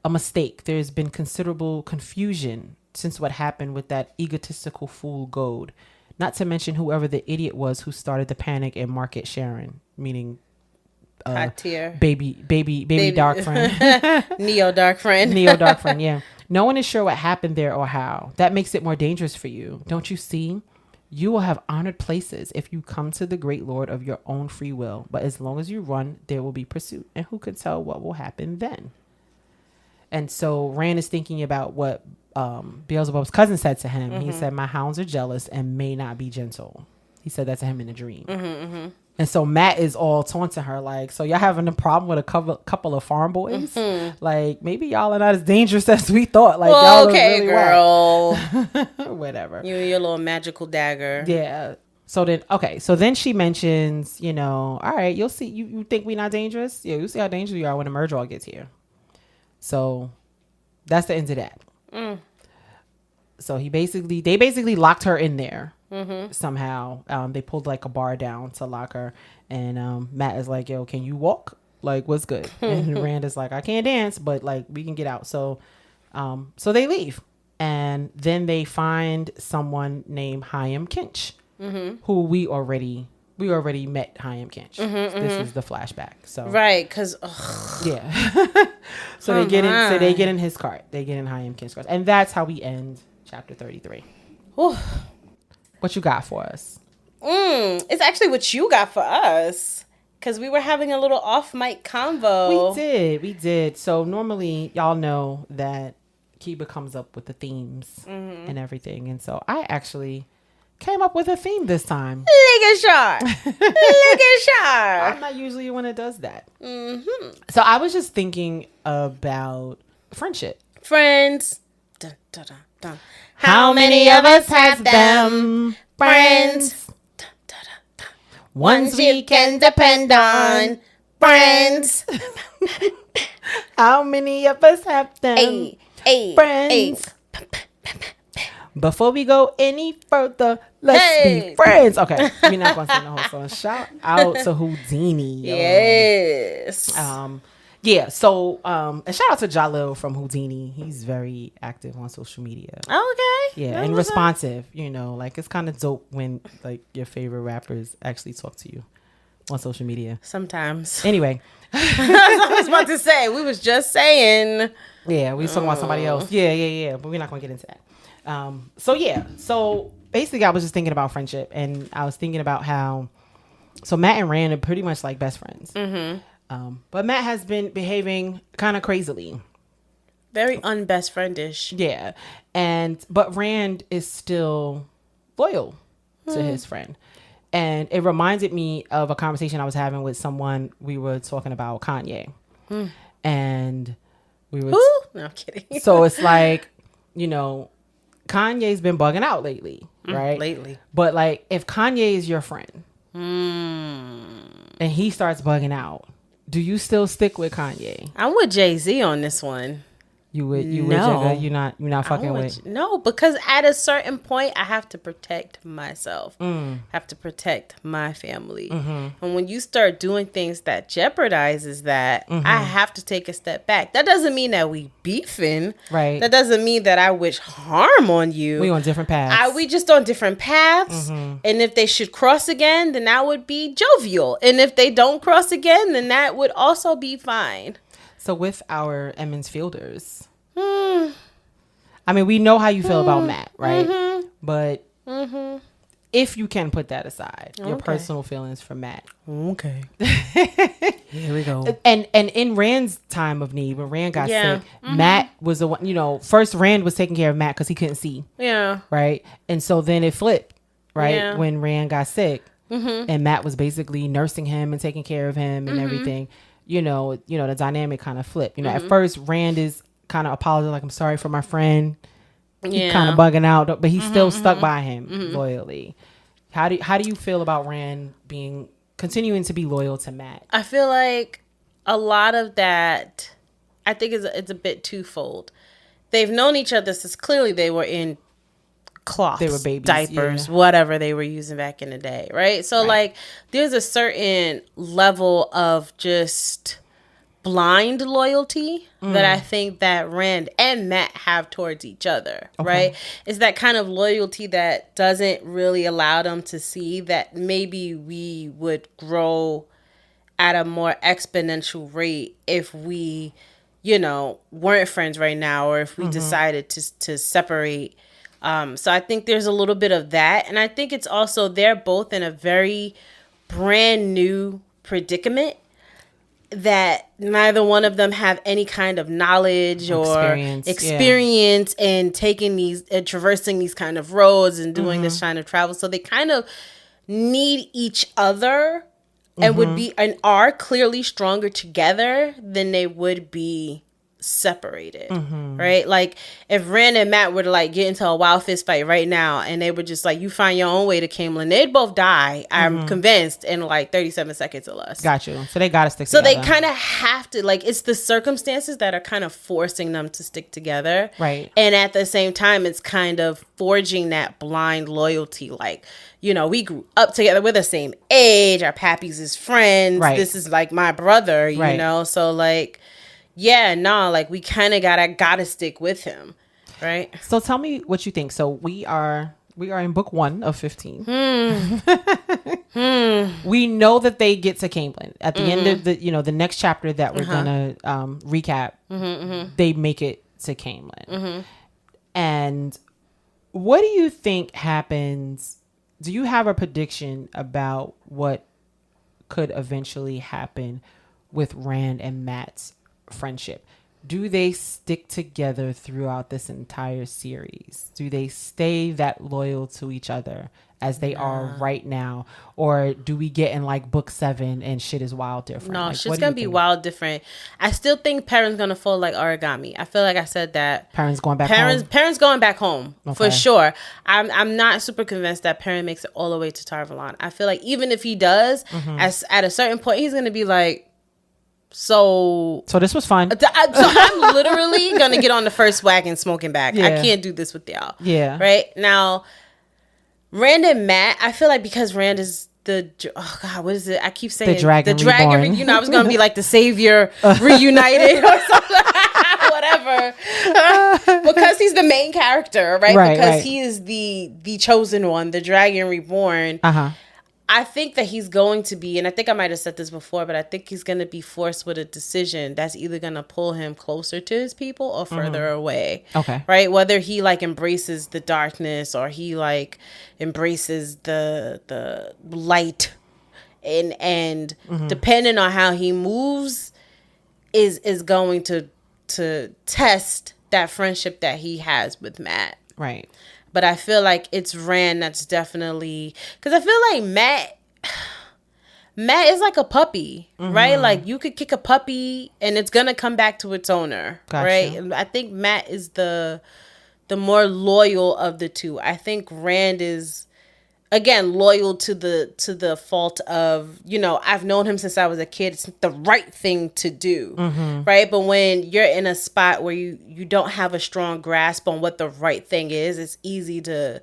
mistake. There's been considerable confusion since what happened with that egotistical fool Gold. Not to mention whoever the idiot was who started the panic in Market Sharon, meaning hot tier baby dark friend. Neo dark friend. Yeah. No one is sure what happened there or how. That makes it more dangerous for you. Don't you see? You will have honored places if you come to the great Lord of your own free will. But as long as you run, there will be pursuit. And who can tell what will happen then? And so Rand is thinking about what Beelzebub's cousin said to him. He said, my hounds are jealous and may not be gentle. He said that to him in a dream. And so Matt is all taunting her, like, so y'all having a problem with a couple of farm boys? Like, maybe y'all are not as dangerous as we thought. Like, well, y'all okay, really girl. Whatever. You and your little magical dagger. Yeah. So then she mentions, you know, all right, you'll see. You think we not dangerous? Yeah, you'll see how dangerous we are when the Murdraw gets here. So that's the end of that. So they basically locked her in there. Somehow they pulled like a bar down to lock her, and Matt is like, yo, can you walk? Like, what's good? And Rand is like, I can't dance, but like we can get out. So they leave, and then they find someone named Hyam Kinch, who we already met Hyam Kinch. This is the flashback. So right, because so they get in his cart. They get in Hyam Kinch's cart, and that's how we end chapter 33. Ooh. What you got for us? It's actually what you got for us. Because we were having a little off-mic convo. We did. So normally, y'all know that Keba comes up with the themes and everything. And so I actually came up with a theme this time. Look at Shar. Look at Shar. I'm not usually the one that does that. So I was just thinking about friendship. Friends. Dun, dun, dun, dun. How many of us have them? Friends. Dun, dun, dun, dun. Ones we can depend on. Friends. How many of us have them? Ay, Friends. ay. Before we go any further, let's be friends. Okay, we're not gonna sing the whole song. Shout out to Houdini. Yo. Yes. Yeah. So, and shout out to Jalil from Houdini. He's very active on social media. Okay. Yeah, and responsive. You know, like it's kind of dope when like your favorite rappers actually talk to you on social media. Sometimes. Anyway, I was about to say, we was just saying. Yeah, we was talking about somebody else. Yeah. But we're not gonna get into that. So basically, I was just thinking about friendship, and I was thinking about how, so Matt and Rand are pretty much like best friends. But Matt has been behaving kind of crazily, very unbest friendish. Yeah, but Rand is still loyal to his friend, and it reminded me of a conversation I was having with someone. We were talking about Kanye, and we were. No, I'm kidding. So it's like, you know, Kanye's been bugging out lately, right? Lately. But like, if Kanye is your friend and he starts bugging out, do you still stick with Kanye? I'm with Jay-Z on this one. You would No. Jigga? You're not fucking with. No, because at a certain point I have to protect myself. Have to protect my family. And when you start doing things that jeopardizes that, I have to take a step back. That doesn't mean that we beefing. Right. That doesn't mean that I wish harm on you. We on different paths. We just on different paths. And if they should cross again, then that would be jovial. And if they don't cross again, then that would also be fine. So with our Emmons Fielders, I mean, we know how you feel about Matt, right? But if you can put that aside, your personal feelings for Matt. Okay. Here we go. And in Rand's time of need, when Rand got sick, Matt was the one, you know, first Rand was taking care of Matt because he couldn't see. Yeah. Right? And so then it flipped, right? When Rand got sick and Matt was basically nursing him and taking care of him and everything. You know, the dynamic kind of flipped. You know, at first Rand is kind of apologizing, like, I'm sorry for my friend. He's kind of bugging out, but he's still stuck by him loyally. How do you feel about Rand continuing to be loyal to Matt? I feel like a lot of that, I think it's a bit twofold. They've known each other since clearly they were in cloths, they were babies, diapers, whatever they were using back in the day, right? So like there's a certain level of just blind loyalty that I think that Rand and Matt have towards each other, right? It's that kind of loyalty that doesn't really allow them to see that maybe we would grow at a more exponential rate if we, weren't friends right now, or if we decided to separate. So I think there's a little bit of that. And I think it's also, they're both in a very brand new predicament that neither one of them have any kind of knowledge or experience in taking these, traversing these kind of roads and doing this kind of travel. So they kind of need each other and would be and are clearly stronger together than they would be separated, right? Like if Rand and Matt were to like get into a wild fist fight right now and they were just like, you find your own way to Caemlyn, they'd both die, I'm convinced, in like 37 seconds or less. Got you. So they gotta stick together. So they kind of have to, like, it's the circumstances that are kind of forcing them to stick together, right? And at the same time it's kind of forging that blind loyalty, like, we grew up together, we're the same age, our pappies is friends, this is like my brother, you know, so like, like we kind of gotta stick with him, right? So tell me what you think. So we are in book 1 of 15. We know that they get to Caemlyn at the end of the next chapter that we're gonna recap. They make it to Caemlyn, and what do you think happens? Do you have a prediction about what could eventually happen with Rand and Matt's friendship? Do they stick together throughout this entire series? Do they stay that loyal to each other as they are right now? Or do we get in like book 7 and shit is wild different? No, like, shit's gonna be wild different. I still think Perrin's gonna fold like origami. I feel like I said that. Perrin's going back home? Perrin's going back home, for sure. I'm not super convinced that Perrin makes it all the way to Tarvalon. I feel like even if he does, at a certain point, he's gonna be like, So this was fun. So I'm literally gonna get on the first wagon smoking back. I can't do this with y'all. Yeah. Right now, Rand and Matt, I feel like because Rand is what is it? I keep saying the dragon. You know, I was gonna be like the savior reunited or something. Whatever. Because he's the main character, right? Because he is the chosen one, the dragon reborn. I think that he's going to be, and I think I might have said this before, but I think he's going to be forced with a decision that's either going to pull him closer to his people or further away. Okay. Right? Whether he like embraces the darkness or he like embraces the light, and depending on how he moves is going to test that friendship that he has with Matt. Right. But I feel like it's Rand that's definitely... Because I feel like Matt is like a puppy, right? Like, you could kick a puppy and it's going to come back to its owner, right? And I think Matt is the more loyal of the two. I think Rand is... Again, loyal to the fault of, you know, I've known him since I was a kid. It's the right thing to do, right? But when you're in a spot where you don't have a strong grasp on what the right thing is, it's easy to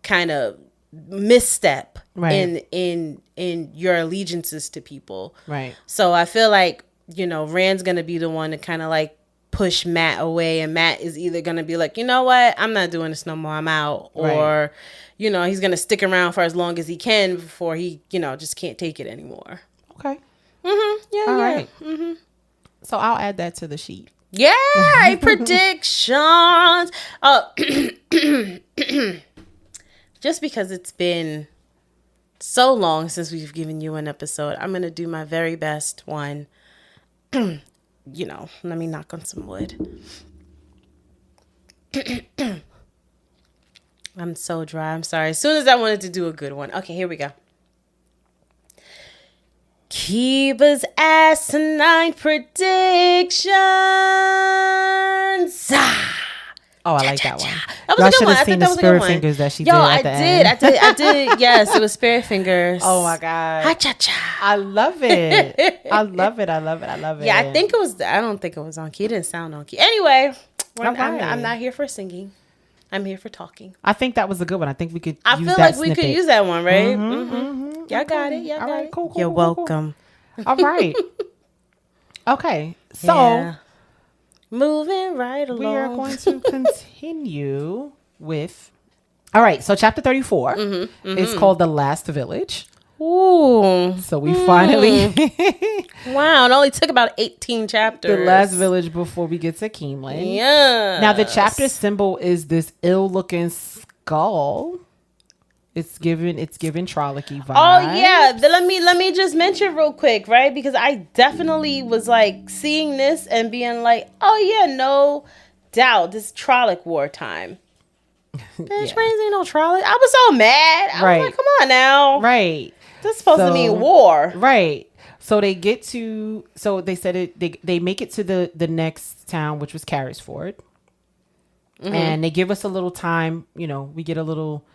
kind of misstep in your allegiances to people. Right. So I feel like, you know, Rand's going to be the one to kind of like push Matt away, and Matt is either going to be like, you know what, I'm not doing this no more, I'm out, or you know, he's going to stick around for as long as he can before he, you know, just can't take it anymore. Okay. Yeah. All right. So I'll add that to the sheet. Yeah, predictions. Just because it's been so long since we've given you an episode, I'm going to do my very best one. You know, let me knock on some wood. I'm so dry. I'm sorry. As soon as I wanted to do a good one. Okay, here we go. Keba's asinine predictions. Oh, I like that one. That was Y'all a good should one. have I seen think the that was a good spirit one. fingers that she did at the end. I did. Yes, it was spirit fingers. Oh my God. Ha-cha-cha. I love it. I love it. Yeah, I think it was. I don't think it was on key. It didn't sound on key. Anyway, I'm not here for singing. I'm here for talking. I think that was a good one. I think we could. I feel like we could use that one, right? Y'all got it. All right, cool. You're welcome. All right. Okay, so Yeah. Moving right along. we are going to continue with. All right, so chapter 34 is called The Last Village. Ooh. So we finally Wow, it only took about 18 chapters. The last village before we get to Caemlyn. Yeah. Now the chapter symbol is this ill-looking skull. It's given Trollocky vibes. Oh yeah, let me just mention real quick, right? Because I definitely was like seeing this and being like, oh yeah, no doubt, this Trolloc wartime. Bitch, Reigns ain't no Trolloc. I was so mad. I was like, come on now. Right. This is supposed to mean war. Right. So they get to, so they said it, they make it to the next town, which was Carrisford. And they give us a little time, you know, we get a little,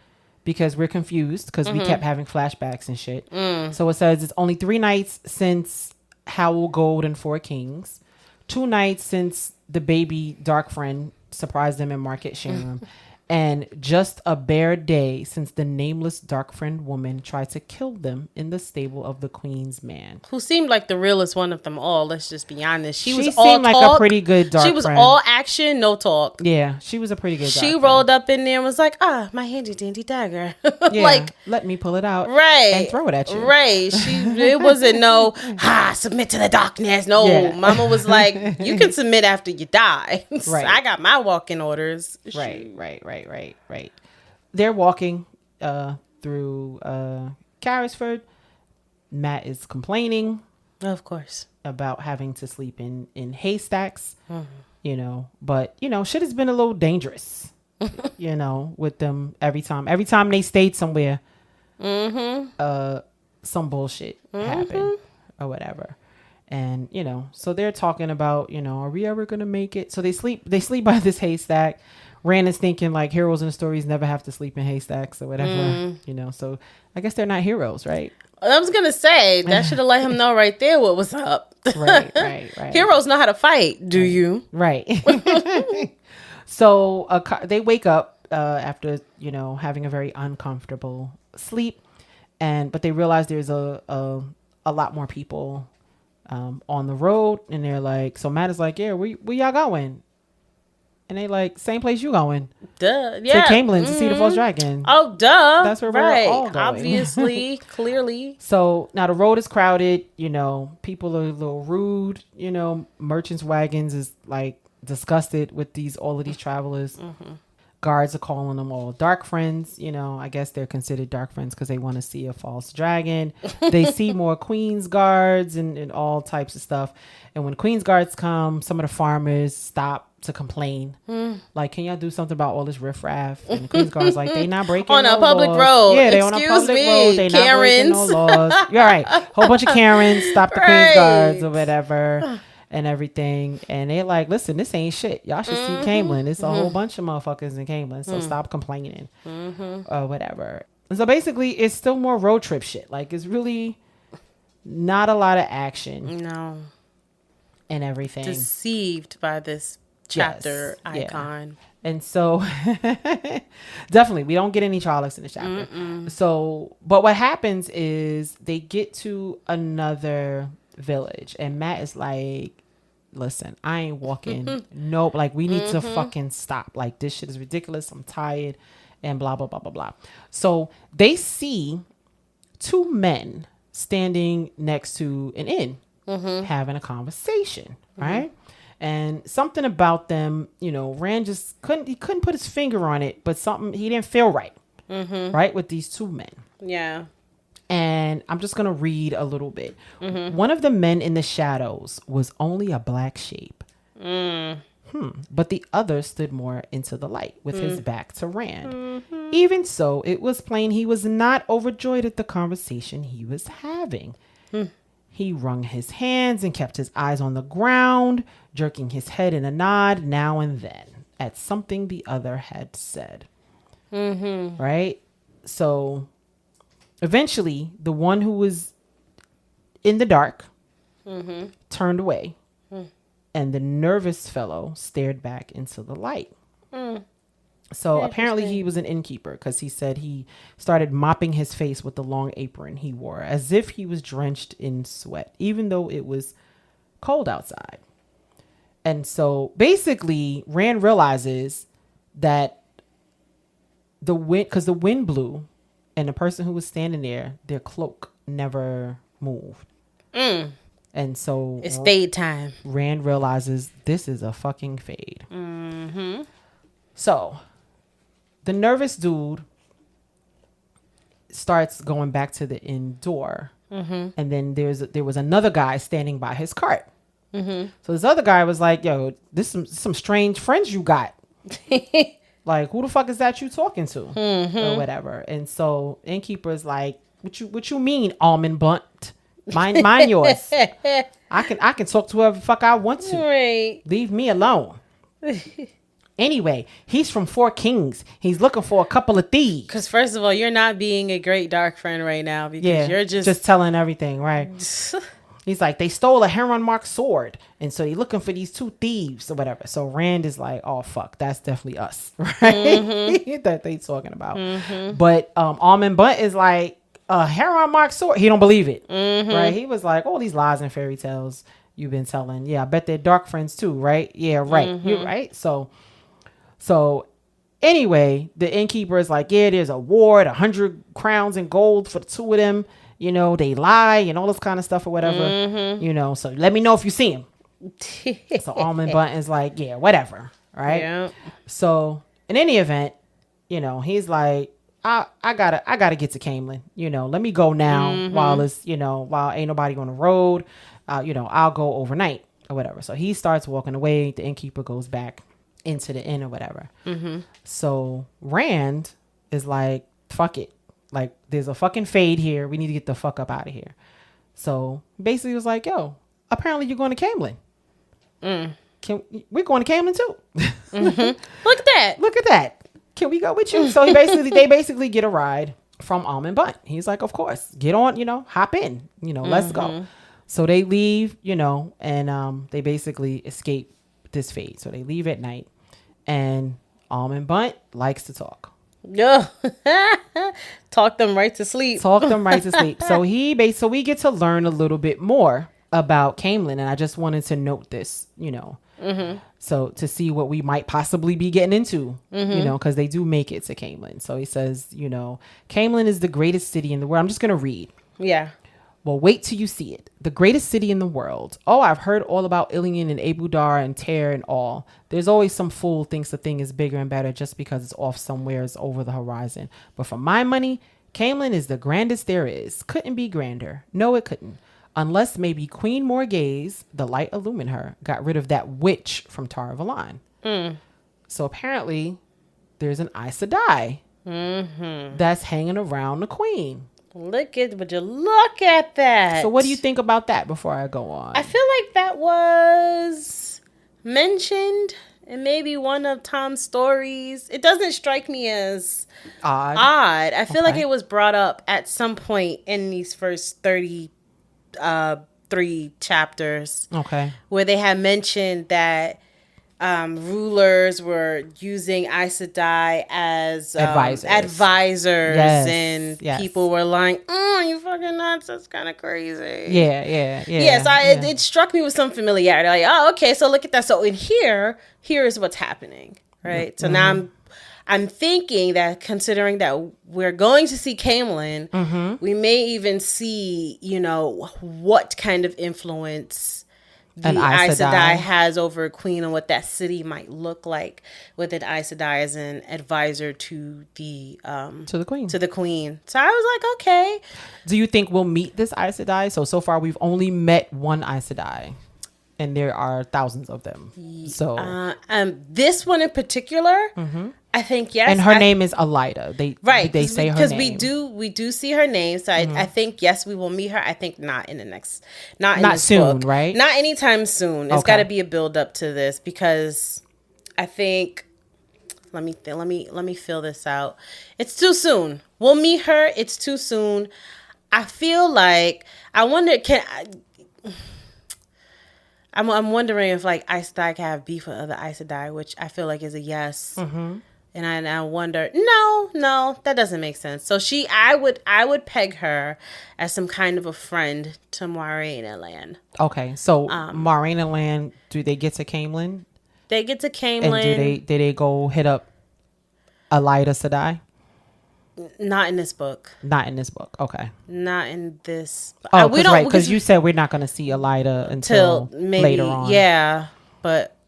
because we're confused because we kept having flashbacks and shit. So it says it's only 3 nights since Howl Gold and 4 Kings. 2 nights since the baby dark friend surprised them in Market Sheenham. And just a bare day since the nameless dark friend woman tried to kill them in the stable of the Queen's man. Who seemed like the realest one of them all, let's just be honest. She was seemed all like talk. A pretty good dark She was friend. all action, no talk. Yeah, she was a pretty good dark She friend. rolled up in there and was like, my handy dandy dagger. Yeah, like, let me pull it out. right. And throw it at you. Right. It wasn't no, submit to the darkness. No, Yeah. Mama was like, you can submit after you die. Right. I got my walking orders. Right. They're walking through Carrisford. Matt is complaining. Of course. About having to sleep in haystacks, you know, but you know, shit has been a little dangerous, you know, with them every time they stayed somewhere, some bullshit happened or whatever. And, you know, so they're talking about, you know, are we ever going to make it? So they sleep by this haystack. Rand is thinking like heroes in the stories never have to sleep in haystacks or whatever, you know. So I guess they're not heroes, right? I was gonna say that should have let him know right there what was up. Right. Heroes know how to fight. Do you? Right. So they wake up after, you know, having a very uncomfortable sleep, but they realize there's a lot more people on the road, and they're like, so Matt is like, yeah, where y'all going? And they like, same place you going. Duh. Yeah. To Caemlyn to see the false dragon. Oh, duh. That's where we're all going. Obviously, clearly. So now the road is crowded, you know, people are a little rude, you know, merchants' wagons is like disgusted with all of these travelers. Guards are calling them all dark friends, you know. I guess they're considered dark friends because they want to see a false dragon. They see more Queen's guards and all types of stuff. And when Queen's guards come, some of the farmers stop to complain, like, can y'all do something about all this riffraff? And the Queen's guards like, they not breaking on no a public laws. road. Yeah, they on a public road. They not breaking no laws. You're right. Whole bunch of Karens stop the Queen's guards or whatever. And everything, and they like, listen, this ain't shit. Y'all should see Caemlyn. It's a whole bunch of motherfuckers in Caemlyn, so stop complaining or whatever. And so basically, it's still more road trip shit. Like, it's really not a lot of action. No. And everything. Deceived by this chapter icon. Yeah. And so, definitely, we don't get any Trollocs in this chapter. So, but what happens is they get to another village, and Matt is like, listen, I ain't walking. Nope. Like, we need to fucking stop. Like, this shit is ridiculous. I'm tired and blah, blah, blah, blah, blah. So they see two men standing next to an inn having a conversation, right? And something about them, you know, Rand just couldn't put his finger on it, but something, he didn't feel right, right? With these two men. Yeah. And I'm just going to read a little bit. One of the men in the shadows was only a black shape. But the other stood more into the light with his back to Rand. Even so, it was plain he was not overjoyed at the conversation he was having. He wrung his hands and kept his eyes on the ground, jerking his head in a nod now and then at something the other had said. Right? So eventually, the one who was in the dark turned away, and the nervous fellow stared back into the light. So apparently he was an innkeeper, because he said he started mopping his face with the long apron he wore, as if he was drenched in sweat, even though it was cold outside. And so basically, Rand realizes that the wind, because the wind blew, and the person who was standing there, their cloak never moved. And so it's fade time. Rand realizes this is a fucking fade. So the nervous dude starts going back to the inn door. And then there was another guy standing by his cart. So this other guy was like, yo, this is some strange friends you got. Like, who the fuck is that you talking to? Or whatever. And so innkeeper is like, what you mean, almond bunt? Mind yours. I can talk to whoever the fuck I want to. Right. Leave me alone. Anyway, he's from Four Kings. He's looking for a couple of thieves. Because first of all, you're not being a great dark friend right now, because you're just telling everything, right? He's like, they stole a heron marked sword, and so they're looking for these two thieves or whatever. So Rand is like, oh fuck, that's definitely us, right? That they talking about. But Almond Bunt is like, a heron marked sword. He don't believe it, right? He was like, all these lies and fairy tales you've been telling. Yeah, I bet they're dark friends too, right? Yeah, right. You're right. So anyway, the innkeeper is like, yeah, there's a ward, 100 crowns in gold for the two of them. You know, they lie and all this kind of stuff or whatever. You know, so let me know if you see him. So Almond Bunt is like, yeah, whatever. Right. Yeah. So in any event, you know, he's like, I gotta get to Caemlyn. You know, let me go now while ain't nobody on the road. You know, I'll go overnight or whatever. So he starts walking away. The innkeeper goes back into the inn or whatever. So Rand is like, fuck it. Like, there's a fucking fade here. We need to get the fuck up out of here. So basically it was like, yo, apparently you're going to Caemlyn. we're going to Caemlyn too. Look at that. Look at that. Can we go with you? So they basically get a ride from Almond Bunt. He's like, of course, get on, hop in, let's go. So they leave, and they basically escape this fate. So they leave at night, and Almond Bunt likes to talk. Yeah. Talk them right to sleep. So we get to learn a little bit more about Caemlyn, and I just wanted to note this, so to see what we might possibly be getting into, because they do make it to Caemlyn. So he says, Caemlyn is the greatest city in the world. I'm just going to read. Yeah. Well, wait till you see it. The greatest city in the world. Oh, I've heard all about Ilion and Abu Dar and Ter and all. There's always some fool thinks the thing is bigger and better just because it's off somewheres over the horizon. But for my money, Caemlyn is the grandest there is. Couldn't be grander. No, it couldn't. Unless maybe Queen Morgaze, the light illumine her, got rid of that witch from Tar Valon. So apparently, there's an Aes Sedai that's hanging around the queen. Would you look at that? So what do you think about that before I go on? I feel like that was mentioned in maybe one of Tom's stories. It doesn't strike me as odd. I feel like it was brought up at some point in these first 33 chapters. Okay. Where they had mentioned that rulers were using Aes Sedai as advisors, and people were like, "Oh, you fucking nuts! That's kind of crazy." Yeah. So it struck me with some familiarity. Like, oh, okay, so look at that. So in here is what's happening, right? So now I'm thinking that considering that we're going to see Caemlyn, we may even see, what kind of influence the Aes Sedai has over a queen and what that city might look like with an Aes Sedai as an advisor to the queen. So I was like, okay. Do you think we'll meet this Aes Sedai? So far we've only met one Aes Sedai, and there are thousands of them. So this one in particular, I think yes. And her name is Elida. They say her name because we do see her name. So I think yes, we will meet her. I think not in the next, not this soon, book. right? Not anytime soon. It's got to be a build up to this because I think. Let me fill this out. It's too soon. We'll meet her. It's too soon. I feel like I wonder. I'm wondering if like Aes Sedai can have beef with other Aes Sedai, which I feel like is a yes. And I wonder, no, that doesn't make sense. So I would peg her as some kind of a friend to Moiraine Land. Okay, so Moiraine Land, do they get to Caemlyn? They get to Caemlyn. And do they go hit up Elida Sedai? Not in this book. Okay. Not in this. Oh, because you said we're not going to see Elida until maybe later on. Yeah, but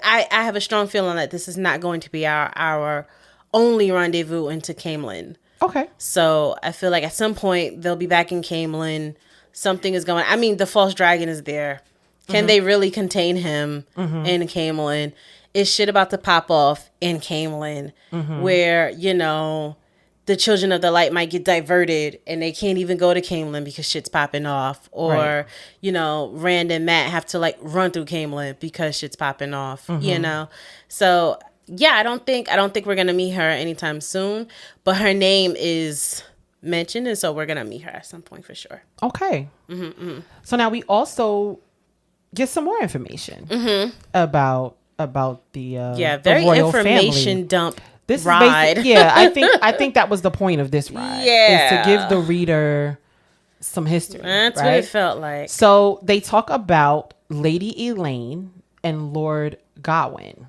I have a strong feeling that this is not going to be our only rendezvous into Caemlyn. Okay. So I feel like at some point they'll be back in Caemlyn. Something is going. I mean, the false dragon is there. Can they really contain him in Caemlyn? Is shit about to pop off in Caemlyn, where the children of the light might get diverted and they can't even go to Caemlyn because shit's popping off, or Rand and Matt have to like run through Caemlyn because shit's popping off. So yeah, I don't think we're gonna meet her anytime soon, but her name is mentioned, and so we're gonna meet her at some point for sure. Okay. So now we also get some more information about the very the royal information family. Dump. This ride. Is I think that was the point of this ride. Is to give the reader some history. That's what it felt like. So they talk about Lady Elaine and Lord Gawain,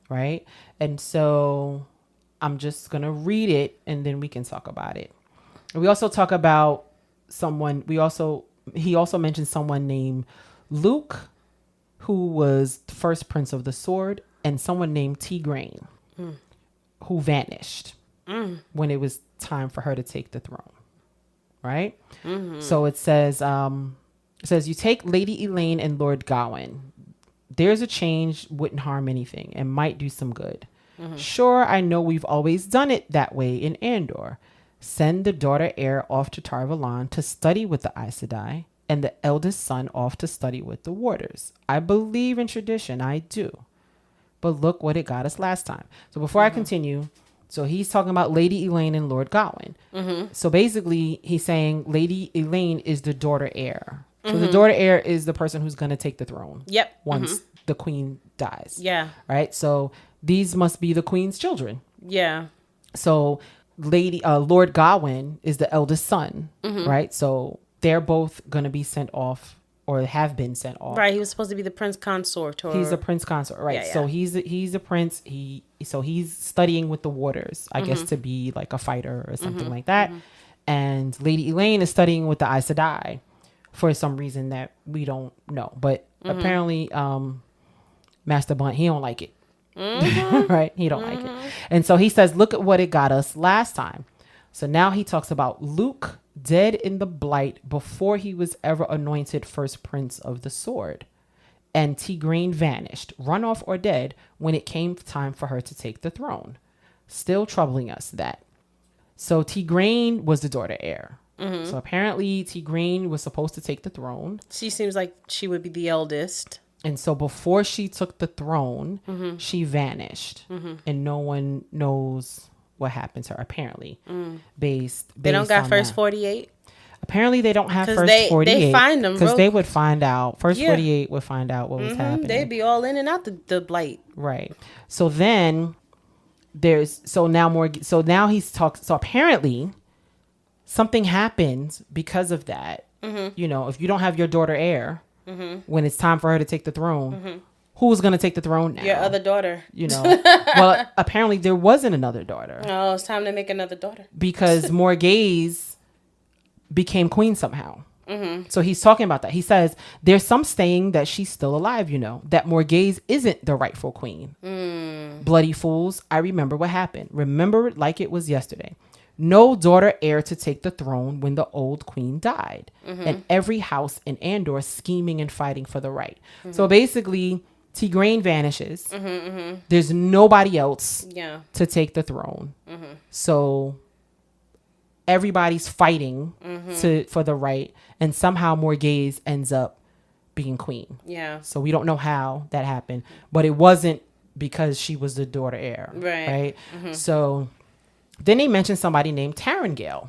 right? And so I'm just gonna read it, and then we can talk about it. We also talk about someone. He also mentioned someone named Luke, who was the first prince of the sword, and someone named Tigraine, who vanished when it was time for her to take the throne. Right? So it says, you take Lady Elaine and Lord Gawain. There's a change, wouldn't harm anything, and might do some good. Sure, I know we've always done it that way in Andor. Send the daughter heir off to Tar Valon to study with the Aes Sedai. and the eldest son off to study with the warders. I believe in tradition, I do. But look what it got us last time. So before I continue, so he's talking about Lady Elaine and Lord Gawain. So basically, he's saying Lady Elaine is the daughter heir. So the daughter heir is the person who's going to take the throne. Yep. Once the queen dies. Yeah. Right? So these must be the queen's children. Yeah. So Lord Gawain is the eldest son. Right? So they're both going to be sent off or have been sent off. Right. He was supposed to be the prince consort. Or... He's a prince consort. Right. Yeah, yeah. So he's a prince. He's studying with the warders, I guess, to be like a fighter or something like that. And Lady Elaine is studying with the Aes Sedai for some reason that we don't know. But apparently, Master Blunt, he don't like it. Right? He don't like it. And so he says, look at what it got us last time. So now he talks about Luke dead in the blight before he was ever anointed first prince of the sword. And Tigraine vanished, run off or dead, when it came time for her to take the throne. Still troubling us that. So Tigraine was the daughter heir. So apparently Tigraine was supposed to take the throne. She seems like she would be the eldest. And so before she took the throne, she vanished. And no one knows what happened to her, apparently. Based They don't got on first that. 48? Apparently they don't have 'Cause first 48. they find them, because bro. they would find out. First Yeah. 48 would find out what was happening. They'd be all in and out the blight. Right. So then so now he's talking. So apparently something happens because of that. You know, if you don't have your daughter heir when it's time for her to take the throne, who's going to take the throne now? Your other daughter. You know, well, apparently there wasn't another daughter Oh, it's time to make another daughter. because Morghese became queen somehow. So he's talking about that. He says, there's some saying that she's still alive, you know, that Morghese isn't the rightful queen. Bloody fools, I remember what happened. Remember it like it was yesterday. No daughter heir to take the throne when the old queen died. And every house in Andor scheming and fighting for the right. So basically, Tigraine vanishes. There's nobody else to take the throne. So everybody's fighting for the right, and somehow Morghese ends up being queen. Yeah. So we don't know how that happened, but it wasn't because she was the daughter heir, right? So then they mentioned somebody named Tarangale,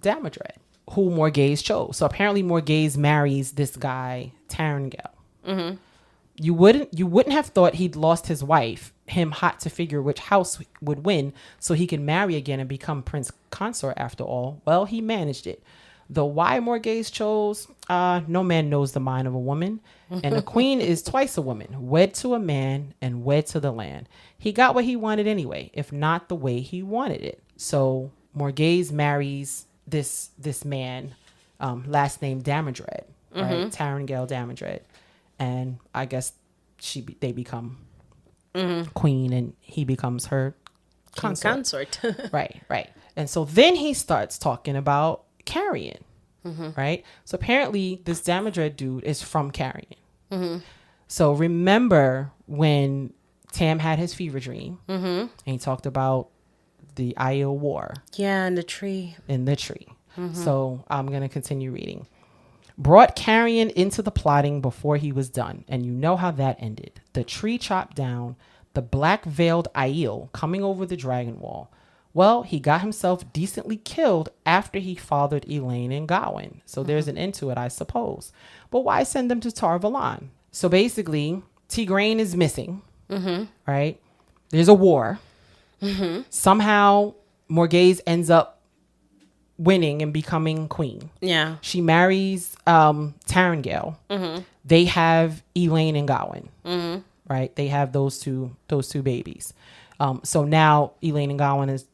Damodred, who Morghese chose. So apparently Morghese marries this guy Tarangale. You wouldn't have thought he'd lost his wife, him hot to figure which house would win so he can marry again and become prince consort after all. Well, he managed it. Though why Morghese chose, no man knows the mind of a woman. And a queen is twice a woman, wed to a man and wed to the land. He got what he wanted anyway, if not the way he wanted it. So Morghese marries this man, last name Damodred, right? Tarangale Damodred. And I guess they become queen and he becomes her consort. Right. And so then he starts talking about Carrion, right? So apparently this Damodred dude is from Carrion. So remember when Tam had his fever dream and he talked about the Aiel War. Yeah, in the tree. So I'm going to continue reading. Brought Carrion into the plotting before he was done, and you know how that ended. The tree chopped down, the black-veiled Aiel coming over the dragon wall. Well, he got himself decently killed after he fathered Elaine and Gawain. So there's an end to it, I suppose. But why send them to Tar Valon? So basically, Tigraine is missing, right? There's a war. Somehow, Morghese ends up winning and becoming queen. Yeah. She marries Tarangale. They have Elaine and Gawain. Right? They have those two babies. So now Elaine and Gawain is,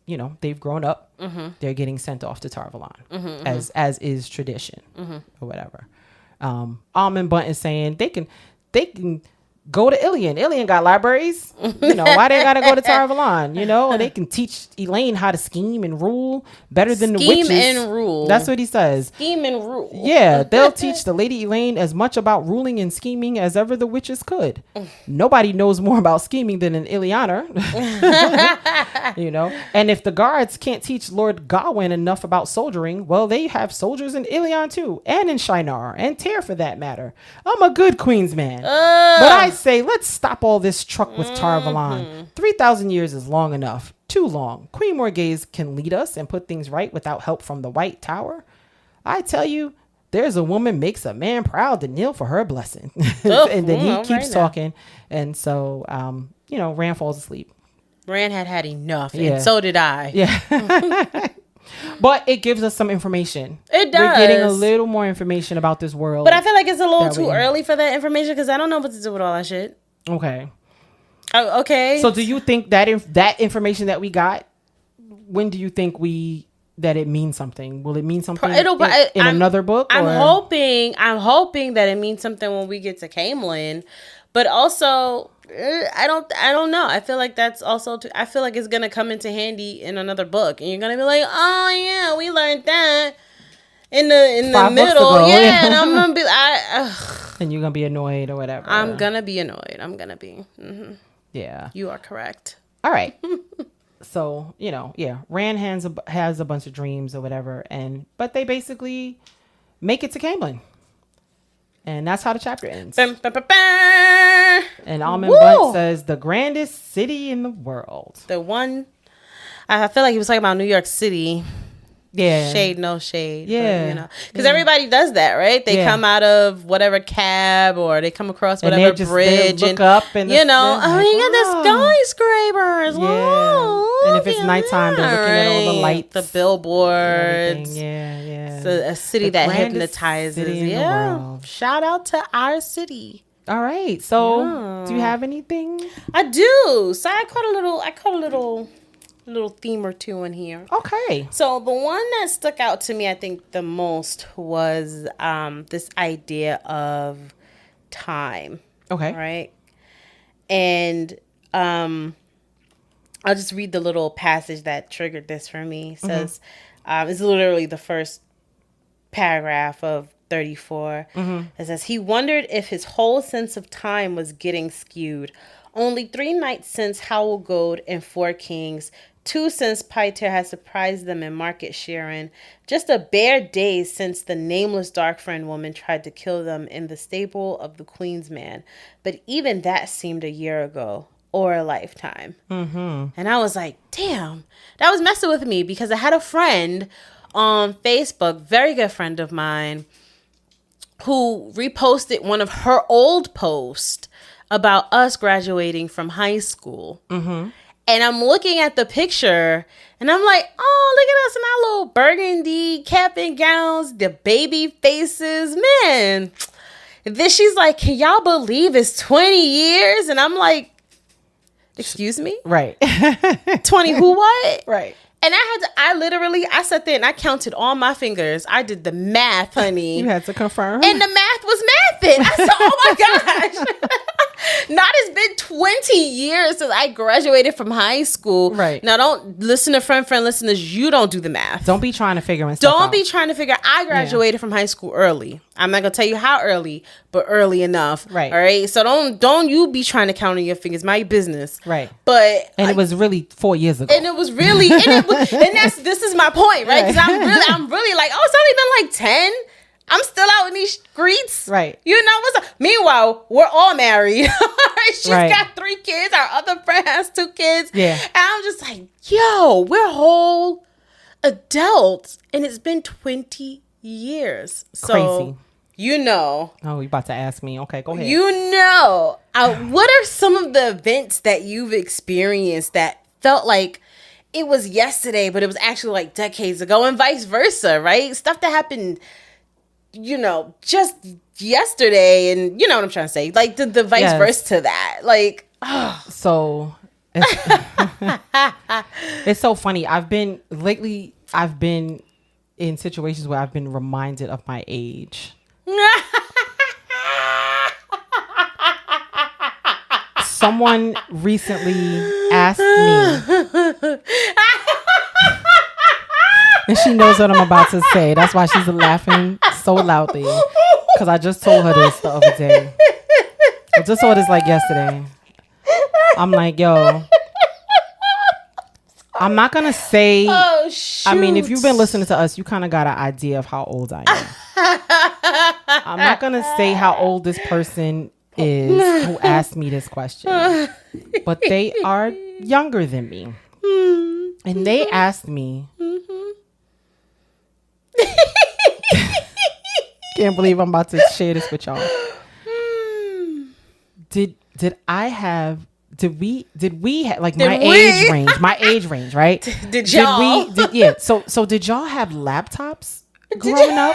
they've grown up. They're getting sent off to Tar Valon, as is tradition or whatever. Almond Bunt is saying they can go to Ilion. Ilion got libraries. You know, why they gotta go to Tarvalon? You know, they can teach Elaine how to scheme and rule better than the witches. Scheme and rule. That's what he says. Scheme and rule. Yeah, they'll teach the Lady Elaine as much about ruling and scheming as ever the witches could. Nobody knows more about scheming than an Ileaner. You know, and if the guards can't teach Lord Gawain enough about soldiering, well, they have soldiers in Ilion too, and in Shinar, and Tyr for that matter. I'm a good Queen's man. But I say, let's stop all this truck with Tarvalon. 3,000 years is long enough. Too long. Queen Morghese can lead us and put things right without help from the White Tower. I tell you, there's a woman makes a man proud to kneel for her blessing. And then he keeps talking. And so, you know, Rand falls asleep. Rand had enough, and so did I. Yeah. But it gives us some information. It does. We're getting a little more information about this world. But I feel like it's a little too early for that information because I don't know what to do with all that shit. Okay. Okay. So do you think that that information that we got, when do you think that it means something? Will it mean something in another book? I'm hoping that it means something when we get to Caemlyn. But also, I don't know. I feel like that's also I feel like it's gonna come into handy in another book, and you're gonna be like, oh yeah, we learned that in the middle, yeah. And I'm gonna be, and you're gonna be annoyed or whatever. I'm gonna be annoyed. I'm gonna be. Mm-hmm. Yeah, you are correct. All right. So you know, yeah, Rand has a bunch of dreams or whatever, but they basically make it to Caemlyn. And that's how the chapter ends. And Almond Bunt says, the grandest city in the world. The one, I feel like he was talking about New York City. Yeah. Shade, no shade. Yeah. But, you know, because everybody does that, right? They come out of whatever cab or they come across whatever bridge. Look up and you know, you got the skyscrapers. Yeah. Whoa, and if it's nighttime, they're looking at all the lights. The billboards. Yeah. It's a city that hypnotizes. City in the world. Shout out to our city. All right. So do you have anything? I do. So I caught a little theme or two in here. Okay. So the one that stuck out to me, I think the most was this idea of time. Okay. Right. And I'll just read the little passage that triggered this for me. It says, it's literally the first paragraph of 34. It says, he wondered if his whole sense of time was getting skewed. Only 3 nights since Howl Gold and 4 Kings, 2 since Pyter had surprised them in Market Sharon, just a bare day since the nameless dark friend woman tried to kill them in the stable of the Queen's man. But even that seemed a year ago, or a lifetime. And I was like, damn, that was messing with me, because I had a friend on Facebook, very good friend of mine, who reposted one of her old posts about us graduating from high school. And I'm looking at the picture and I'm like, oh, look at us in our little burgundy cap and gowns, the baby faces, man. Then she's like, can y'all believe it's 20 years? And I'm like, excuse me? Right. 20 who what? Right. And I sat there and I counted all my fingers. I did the math, honey. You had to confirm. And the math was mathing. I said, oh my gosh. Not, it's been 20 years since I graduated from high school. Right. Now, don't listen to friend listeners. You don't do the math. Don't be trying to figure stuff out. Don't be trying to figure. I graduated from high school early. I'm not going to tell you how early, but early enough. Right. All right. So don't you be trying to count on your fingers. My business. Right. But. And it was really 4 years ago. And it was really, this is my point, right? Because I'm really like, oh, it's only been like 10. I'm still out in these streets. Right. You know what's up? Meanwhile, we're all married. She's got 3 kids. Our other friend has 2 kids. Yeah. And I'm just like, yo, we're whole adults. And it's been 20 years. So, crazy. You know. Oh, you about to ask me. Okay, go ahead. You know. What are some of the events that you've experienced that felt like it was yesterday, but it was actually like decades ago, and vice versa, right? Stuff that happened, you know, just yesterday, and you know what I'm trying to say, like the vice versa to that, like. So it's so funny. I've been in situations where I've been reminded of my age. someone recently asked me, and she knows what I'm about to say. That's why she's laughing so loudly, because I just told her this the other day. I just saw this like yesterday. I'm like, yo, I'm not gonna say. Oh, shoot. I mean, if you've been listening to us, you kind of got an idea of how old I am. I'm not gonna say how old this person is who asked me this question, but they are younger than me, and they asked me. Can't believe I'm about to share this with y'all. Did we have like my age range, right? Did y'all? Yeah. So did y'all have laptops growing up?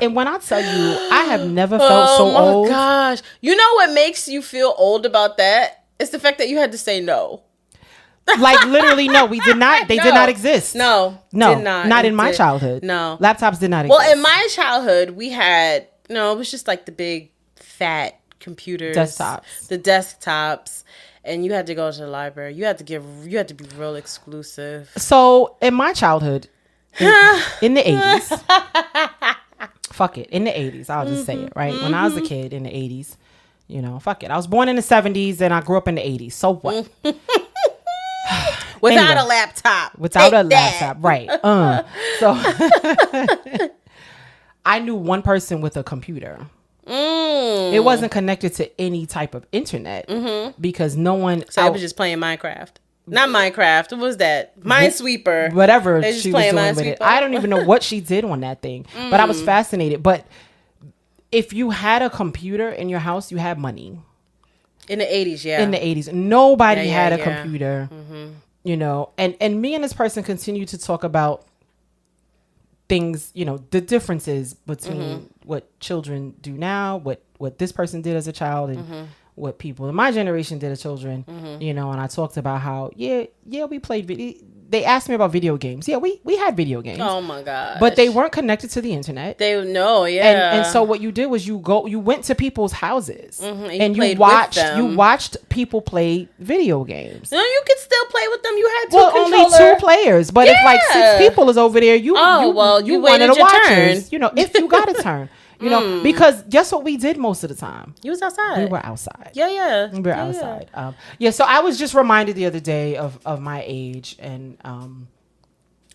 And when I tell you, I have never felt so old. Oh my gosh. You know what makes you feel old about that? It's the fact that you had to say no. Like literally, no, we did not. They did not exist. No, did not in my childhood. No, laptops did not exist. Well, in my childhood, we had it was just like the big fat computers, the desktops, and you had to go to the library. You had to be real exclusive. So in my childhood, in the 80s, fuck it, in the 80s, I'll just say it right. When I was a kid in the 80s, fuck it. I was born in the 70s and I grew up in the 80s. So what? Without a laptop. Right. So I knew one person with a computer. It wasn't connected to any type of internet because no one. So I was just playing Minecraft. Not Minecraft. What was that? Minesweeper. Whatever she was doing with it. I don't even know what she did on that thing, but I was fascinated. But if you had a computer in your house, you had money. In the 80s, yeah. In the 80s. Nobody had a computer, and me and this person continue to talk about things, the differences between what children do now, what this person did as a child, and what people in my generation did as children, and I talked about how, we played video. They asked me about video games. Yeah, we had video games. Oh my god! But they weren't connected to the internet. And so what you did was you went to people's houses and you watched people play video games. No, you could still play with them. You had only two players. But if like 6 people is over there, you wanted to watch us, if you got a turn. Because guess what we did most of the time? You was outside. We were outside. Yeah. We were outside. So I was just reminded the other day of my age, and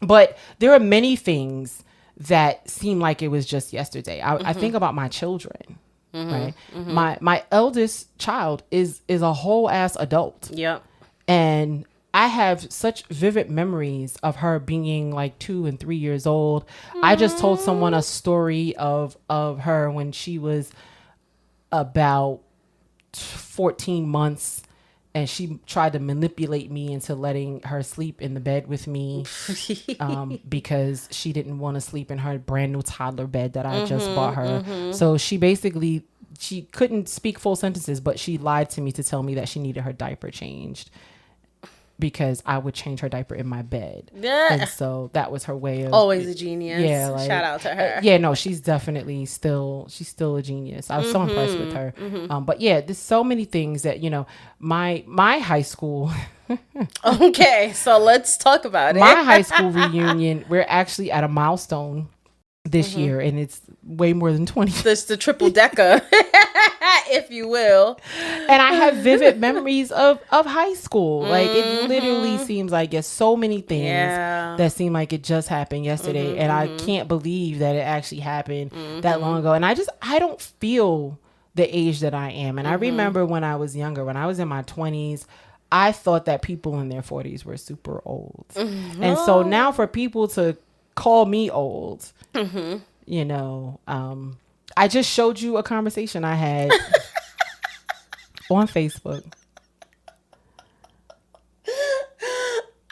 but there are many things that seem like it was just yesterday. I think about my children. Right. My eldest child is a whole ass adult. Yep. And I have such vivid memories of her being like 2 and 3 years old. I just told someone a story of her when she was about 14 months, and she tried to manipulate me into letting her sleep in the bed with me because she didn't want to sleep in her brand new toddler bed that I just bought her. So she couldn't speak full sentences, but she lied to me to tell me that she needed her diaper changed, because I would change her diaper in my bed. Yeah. And so that was her way of... Always a genius. Yeah. Like, shout out to her. Yeah, no, she's definitely still a genius. I was so impressed with her. But yeah, there's so many things that, my high school... Okay, so let's talk about it. My high school reunion, we're actually at a milestone this year, and it's way more than 20. It's the triple decker, if you will. And I have vivid memories of high school. Like, it literally seems like it's so many things that seem like it just happened yesterday. And I can't believe that it actually happened that long ago. And I don't feel the age that I am. And I remember when I was younger, when I was in my 20s, I thought that people in their 40s were super old. And so now for people to call me old, I just showed you a conversation I had on Facebook.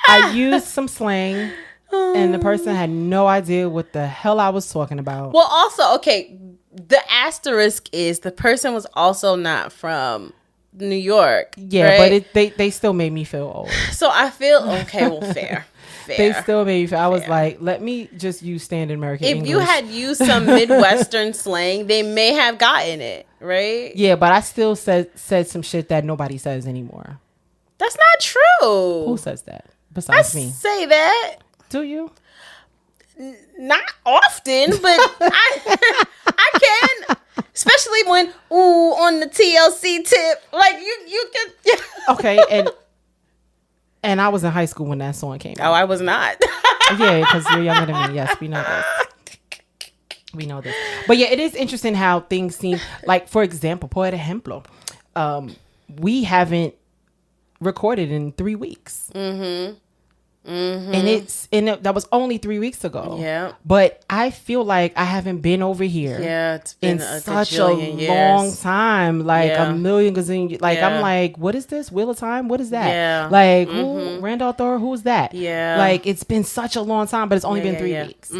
I used some slang, and the person had no idea what the hell I was talking about. Well, also, okay, the asterisk is the person was also not from New York. Yeah, right? But they still made me feel old. So I feel, okay, well, fair. They still made me fair. I was like, let me just use standard American If English. you had used some Midwestern slang, they may have gotten it, right? Yeah, but I still said some shit that nobody says anymore. That's not true. Who says that besides me? Say that. Do you? Not often, but I can. Especially when on the TLC tip, like you can. Okay, and I was in high school when that song came out. Oh, I was not. Yeah, because you're younger than me. Yes, we know this. We know this. But yeah, it is interesting how things seem like, for example, por ejemplo, we haven't recorded in 3 weeks. Mm-hmm. And that was only 3 weeks ago. Yeah. But I feel like I haven't been over here. Yeah, it's been in such a long time, like a million gazillion. Like I'm like, what is this? Wheel of Time? What is that? Yeah. Like who? Randolph Thor? Who's that? Yeah. Like it's been such a long time, but it's only been 3 weeks.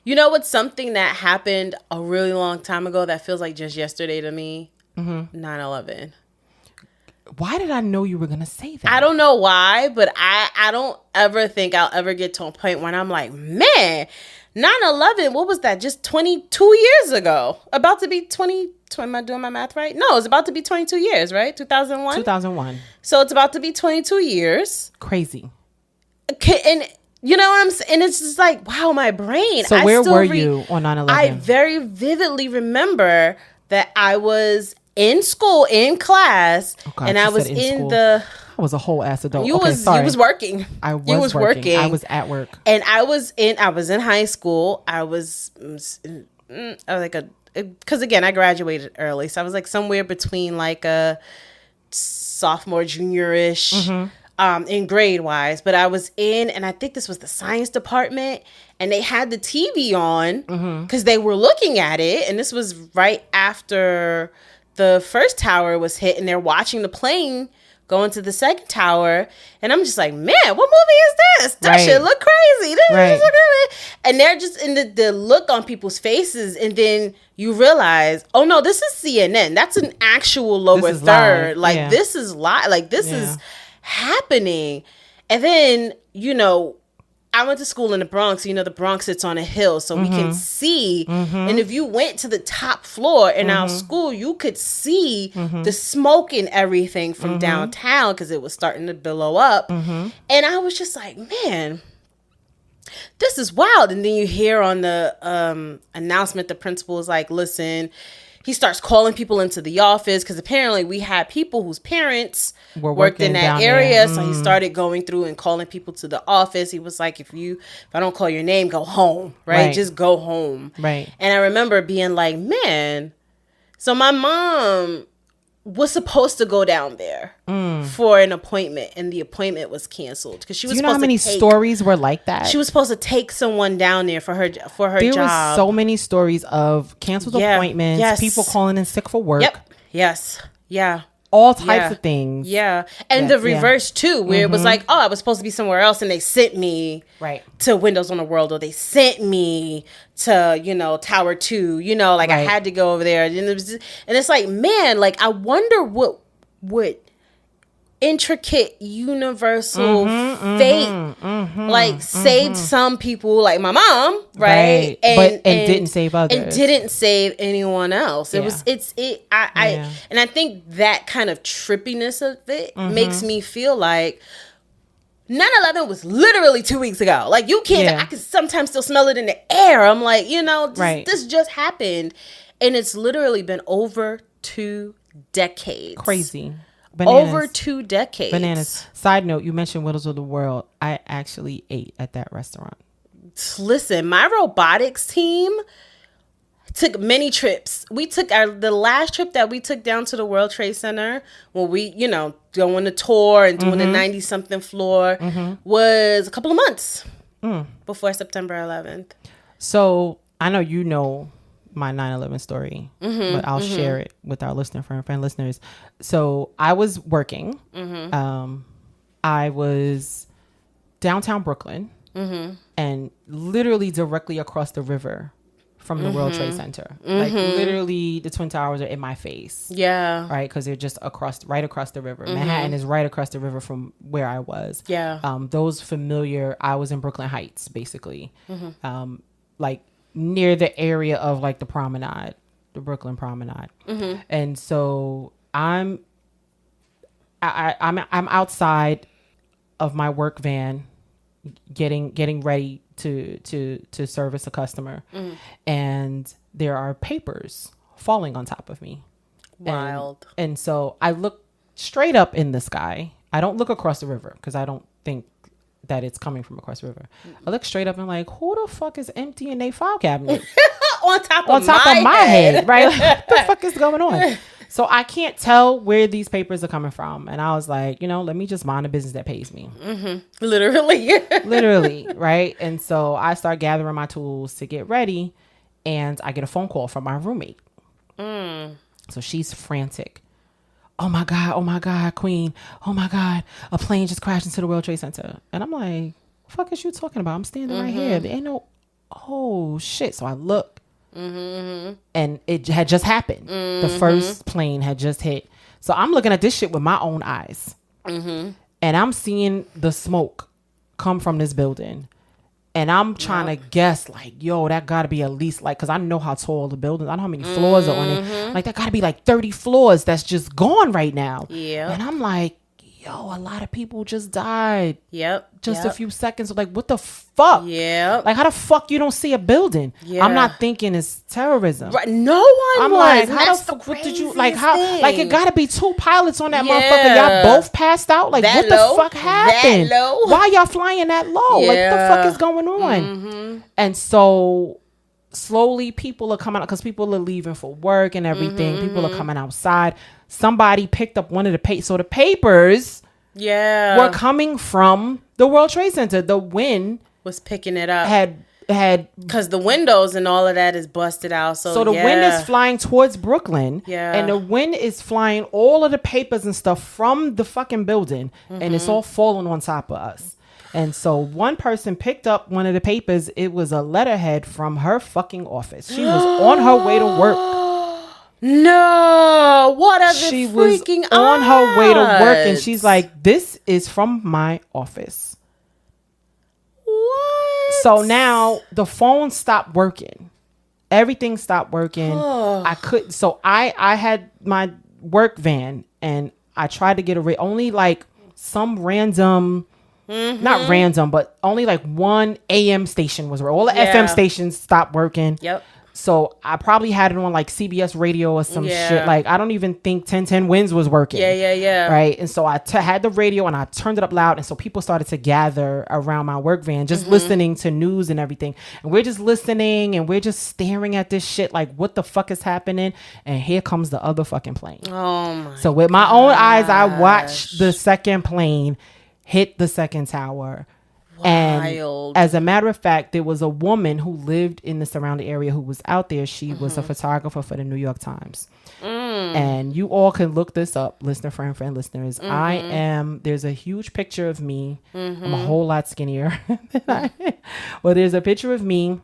You know what's something that happened a really long time ago that feels like just yesterday to me? 9/11. Why did I know you were gonna say that? I don't know why, but I don't ever think I'll ever get to a point when I'm like, man, 9/11, what was that? Just 22 years ago. About to be 20. Am I doing my math right? No, it's about to be 22 years, right? 2001? 2001. So it's about to be 22 years. Crazy. Okay, and you know what I'm saying? And it's just like, wow, my brain. So where were you on 9/11? I very vividly remember that I was in school, in class, and I was in the... I was a whole ass adult. You was working. I was working. I was at work. And I was in high school. I was like because again, I graduated early. So I was like somewhere between like a sophomore, junior-ish in grade wise. But I was and I think this was the science department, and they had the TV on because they were looking at it. And this was right after the first tower was hit, and they're watching the plane go into the second tower, and I'm just like, man, what movie is this? That shit look crazy. And they're just in the look on people's faces, and then you realize, oh no, this is CNN. That's an actual lower third. Like this is live. Like this is happening. And then I went to school in the Bronx. The Bronx sits on a hill, so we can see. And if you went to the top floor in our school, you could see the smoke and everything from downtown because it was starting to billow up. And I was just like, man, this is wild. And then you hear on the announcement, the principal is like, listen, he starts calling people into the office because apparently we had people whose parents worked in that area. So he started going through and calling people to the office. He was like, if I don't call your name, go home, right? Just go home. Right. And I remember being like, man, so my mom was supposed to go down there for an appointment, and the appointment was canceled because she was. Do you know how many stories were like that? She was supposed to take someone down there for her job. There was so many stories of canceled appointments, people calling in sick for work. Yep. Yes. Yeah. All types of things. Yeah. And the reverse too, where it was like, oh, I was supposed to be somewhere else, and they sent me to Windows on the World, or they sent me to, Tower 2, I had to go over there. And it's like, man, like I wonder what intricate universal fate saved some people, like my mom, right? And didn't save others, and didn't save anyone else. And I think that kind of trippiness of it makes me feel like 9/11 was literally 2 weeks ago. Like you can't I can sometimes still smell it in the air. I'm like, this just happened, and it's literally been over 2 decades. Crazy. Bananas. Over 2 decades. Bananas. Side note, you mentioned Windows of the World. I actually ate at that restaurant. Listen, my robotics team took many trips. We took the last trip that we took down to the World Trade Center, when we, go on the tour and doing the 90-something floor, was a couple of months before September 11th. So I know my 9/11 story, but I'll share it with our friend listeners. So I was working. I was downtown Brooklyn, and literally directly across the river from the World Trade Center. Like literally the Twin Towers are in my face. Yeah. Right. Because they're just right across the river. Manhattan is right across the river from where I was. Yeah. Those familiar, I was in Brooklyn Heights, basically. Like near the area of like the promenade, the Brooklyn Promenade. And so I'm outside of my work van getting ready to service a customer, and there are papers falling on top of me. Wild. And so I look straight up in the sky. I don't look across the river because I don't think that it's coming from across the river. I look straight up and like, who the fuck is emptying their file cabinet on top of my head? Right? Like, what the fuck is going on? So I can't tell where these papers are coming from. And I was like, let me just mind a business that pays me. Literally. Right. And so I start gathering my tools to get ready. And I get a phone call from my roommate. So she's frantic. Oh my God, Queen. Oh my God. A plane just crashed into the World Trade Center. And I'm like, what the fuck is you talking about? I'm standing right here. There ain't no, oh shit. So I look. And it had just happened. The first plane had just hit. So I'm looking at this shit with my own eyes. And I'm seeing the smoke come from this building. And I'm trying to guess, like, yo, that got to be at least, like, because I know how tall the building, I know how many floors are on it. Like, that got to be like 30 floors that's just gone right now. Yeah. And I'm like, yo, a lot of people just died. Just a few seconds. Like, what the fuck? Like, how the fuck you don't see a building? I'm not thinking it's terrorism. Right. No one I'm was. like, how the fuck, what did you, like, how, like, it gotta be 2 pilots on that motherfucker. Y'all both passed out? Like, what the fuck happened? Why y'all flying that low? Like, what the fuck is going on? And so slowly people are coming out because people are leaving for work and everything. People are coming outside. Somebody picked up one of the papers. So the papers were coming from the World Trade Center. The wind was picking it up. Had because the windows and all of that is busted out. So the wind is flying towards Brooklyn. And the wind is flying all of the papers and stuff from the fucking building. And it's all falling on top of us. And so one person picked up one of the papers. It was a letterhead from her fucking office. She was on her way to work. No, what are the freaking odds? She was on her way to work, and she's like, "This is from my office." What? So now the phone stopped working. Everything stopped working. I couldn't. So I had my work van, and I tried to get only like some random. Not random, but only like one AM station was all the FM stations stopped working. So I probably had it on like CBS radio or some shit. Like, I don't even think 1010 Winds was working. Right. And so I had the radio and I turned it up loud. And so people started to gather around my work van, just listening to news and everything. And we're just listening and we're just staring at this shit. Like, what the fuck is happening? And here comes the other fucking plane. Oh my So with my own eyes, I watched the second plane hit the second tower. And as a matter of fact, there was a woman who lived in the surrounding area who was out there. She was a photographer for the New York Times. And you all can look this up, friend listeners. There's a huge picture of me. I'm a whole lot skinnier than I am. Well, there's a picture of me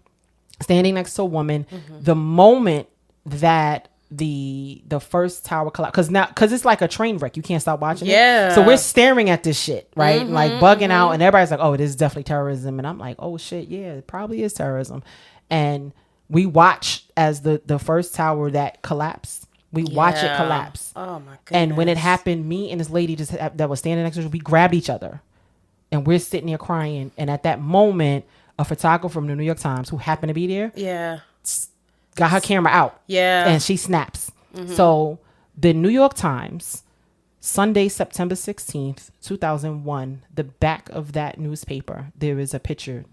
standing next to a woman. The moment that the first tower collapsed, because it's like a train wreck, you can't stop watching it. So we're staring at this shit, right? Like bugging out, and everybody's like, oh, this is definitely terrorism. And I'm like, oh shit, yeah, it probably is terrorism. And we watched as the first tower that collapsed. We watch it collapse. Oh my goodness. And when it happened, me and this lady that was standing next to us, we grabbed each other and we're sitting there crying. And at that moment, a photographer from the New York Times who happened to be there got her camera out. And she snaps. So the New York Times, Sunday, September 16th, 2001, the back of that newspaper, there is a picture,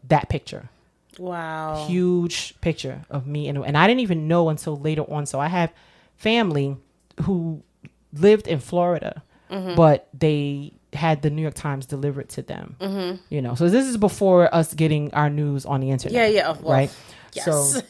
that picture. Wow. Huge picture of me. And I didn't even know until later on. So I have family who lived in Florida, but they had the New York Times delivered to them. So this is before us getting our news on the internet. Right? Yes.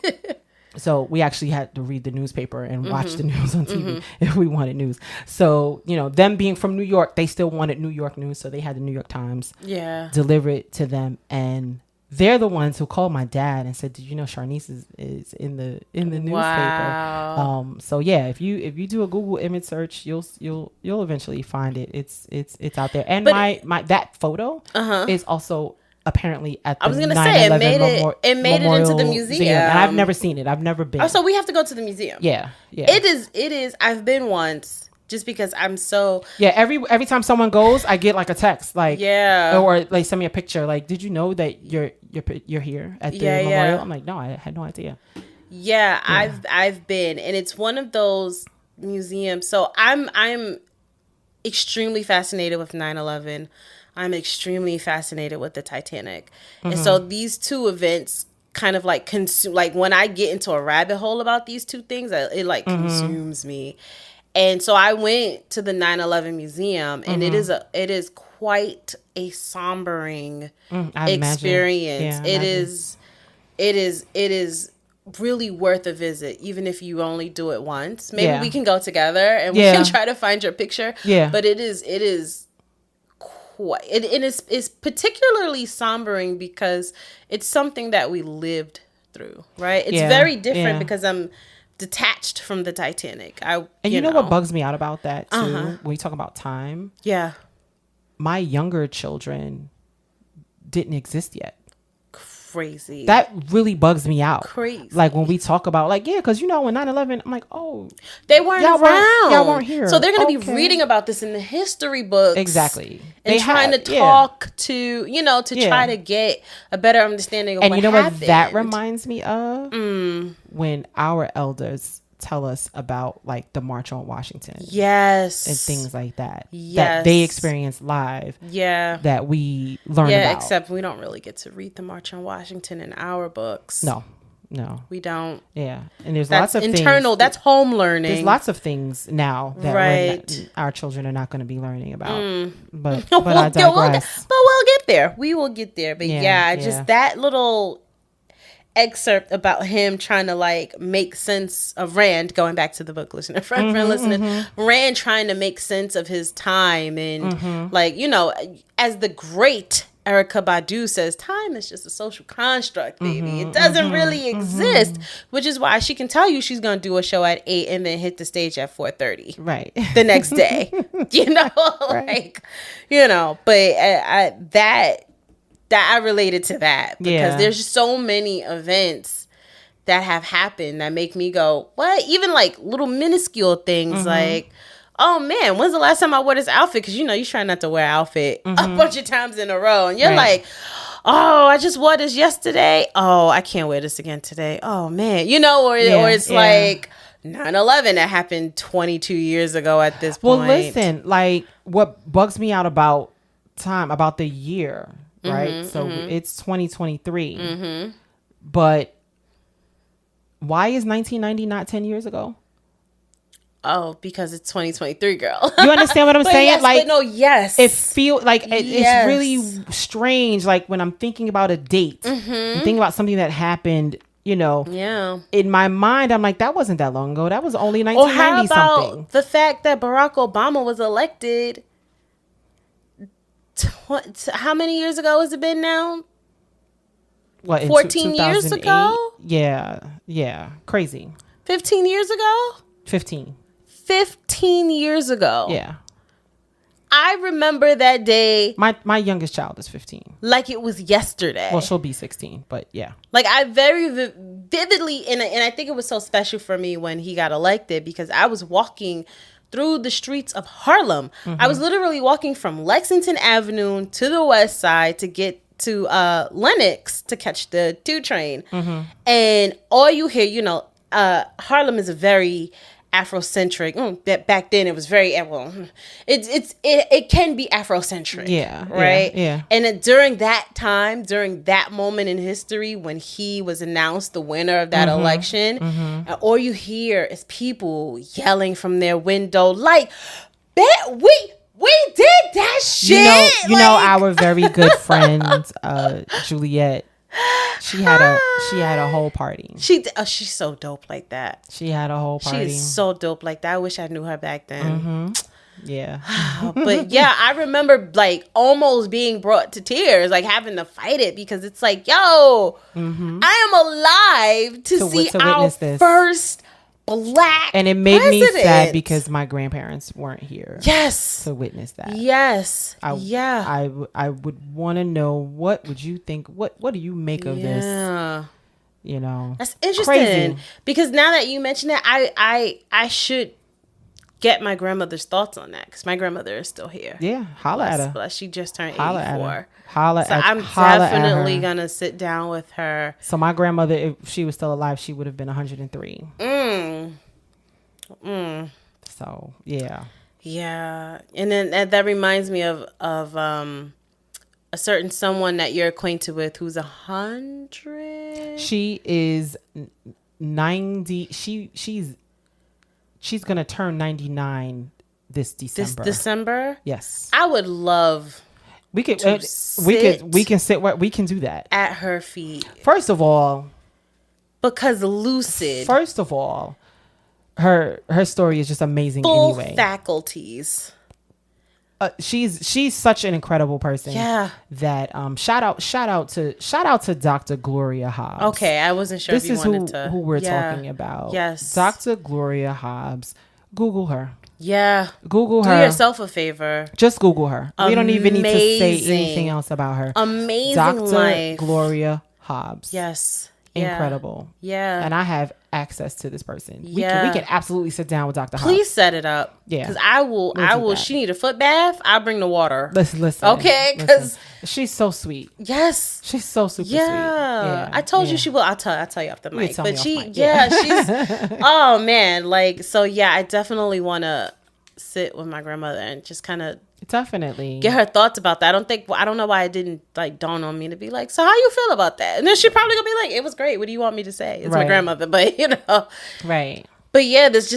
So we actually had to read the newspaper and watch the news on TV if we wanted news. So, them being from New York, they still wanted New York news. So they had the New York Times deliver it to them. And they're the ones who called my dad and said, "Did you know Sharnice is in the newspaper?" Wow. So yeah, if you do a Google image search, you'll eventually find it. It's out there. And But my that photo is also apparently at I the was gonna say, 9/11 it made it into the museum. and I've never seen it. I've never been. Oh, so we have to go to the museum. Yeah. It is. I've been once. Just because I'm so every time someone goes, I get like a text like or like send me a picture like, did you know that you're here at the memorial? I'm like, no, I had no idea. Yeah. I've been, and it's one of those museums. So I'm extremely fascinated with 9/11. I'm extremely fascinated with the Titanic, and so these two events kind of like consume. Like when I get into a rabbit hole about these two things, it like consumes me. And so I went to the 9/11 museum, and it is quite a sombering experience. It is really worth a visit, even if you only do it once. Maybe we can go together and we can try to find your picture. Yeah. But it is quite it's particularly sombering because it's something that we lived through, right? It's very different because I'm detached from the Titanic. And you know what bugs me out about that too? When we talk about time. Yeah. My younger children didn't exist yet. Crazy. That really bugs me out. Crazy. Like when we talk about like, because when 9/11, I'm like, oh, they weren't around. Y'all weren't here. So they're going to be reading about this in the history books. Exactly. And trying to talk to, try to get a better understanding of what happened. And you know what that reminds me of? When our elders tell us about like the March on Washington. Yes. And things like that. Yes. That they experienced live. Yeah. That we learned about. Yeah, except we don't really get to read the March on Washington in our books. No. We don't. Yeah. And there's lots of internal, things. That's home learning. There's lots of things now that our children are not going to be learning about. But I digress. But we'll get there. We will get there. But just that little excerpt about him trying to like make sense of Rand, going back to the book listener friend listening, Rand trying to make sense of his time and like, as the great Erykah Badu says, time is just a social construct, baby. It doesn't really exist, which is why she can tell you she's going to do a show at 8 and then hit the stage at 4:30 right the next day. But that I related to that because there's just so many events that have happened that make me go, what? Even like little minuscule things like, oh man, when's the last time I wore this outfit? Because you try not to wear an outfit a bunch of times in a row. And you're like, oh, I just wore this yesterday. Oh, I can't wear this again today. Oh man. Or it's like 9/11 that happened 22 years ago at this point. Well, listen, like what bugs me out about time, about the year, right? So it's 2023. But why is 1990 not 10 years ago? Oh, because it's 2023, girl. You understand what I'm saying? Yes, like, yes. It feels like it's really strange. Like when I'm thinking about a date, I'm thinking about something that happened, in my mind, I'm like, that wasn't that long ago. That was only 1990 something. Or how about the fact that Barack Obama was elected? How many years ago has it been now? What, 14 years ago? Yeah. Crazy. 15 years ago? 15 years ago. Yeah. I remember that day. My youngest child is 15. Like it was yesterday. Well, she'll be 16, but yeah. Like I very vividly, and I think it was so special for me when he got elected because I was walking through the streets of Harlem. I was literally walking from Lexington Avenue to the West Side to get to Lenox to catch the 2 train. And all you hear, Harlem is a very Afrocentric. Back then it was very it can be Afrocentric. Right. Yeah. And during that moment in history when he was announced the winner of that election, and all you hear is people yelling from their window like, we did that shit. You know our very good friend Juliet. She had a whole party. She's so dope like that. She had a whole party. She is so dope like that. I wish I knew her back then. Yeah. But yeah, I remember like almost being brought to tears, like having to fight it because it's like, yo, I am alive to see our witness this. first black And it made me sad president. because my grandparents weren't here. Yes. To witness that. Yes. I would want to know, what would you think? What do you make of this? You know, That's interesting. Crazy. Because now that you mention it, I should get my grandmother's thoughts on that because my grandmother is still here. Yeah, holla at her. Bless, she just turned Holla 84. at her. Holla So at I'm holla definitely at her. gonna sit down with her. So my grandmother, if she was still alive, she would have been 103. So yeah. Yeah, and then that reminds me of a certain someone that you're acquainted with who's 100. She is 90. She's gonna turn 99 this December. This December. Yes. I would love We could to we can sit where we can do that. at her feet First of all, because lucid, her story is just amazing full anyway. faculties. She's such an incredible person. Yeah. That shout out to Dr. Gloria Hobbs. Okay, I wasn't sure This if you is wanted to. who we're Yeah. talking about. Yes. Dr. Gloria Hobbs. Google her. Yeah. Google Do her. yourself a favor. Just Google her. We don't even need to say Amazing. anything else about her. Amazing Dr. life. Gloria Hobbs. Yes. Yeah. Incredible. Yeah. And I have access to this person. Yeah. We can absolutely sit down with Dr. Hobbs. Please set it up. Yeah. Because I will. do that. She need a foot bath. I'll bring the water. Listen. Okay, listen. 'cause- she's so sweet. Yes. She's so super sweet. Yeah. I told you she will. I'll tell you off the You mic. tell me But off she, mic, yeah, she's, oh man. Like, so yeah, I definitely want to sit with my grandmother and just kind of Definitely. get her thoughts about that. I don't know why it didn't like dawn on me to be like, so how you feel about that? And then she probably gonna be like, it was great. What do you want me to say? It's my Right. grandmother, but you know, Right. but yeah, this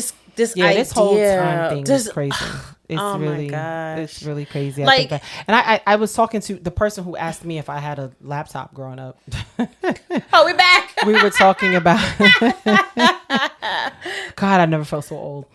Yeah, idea, this whole time thing this- is crazy. It's oh my really, gosh. it's really crazy. I Like- think that, and I was talking to the person who asked me if I had a laptop growing up. Oh, we back. We were talking about. God, I never felt so old.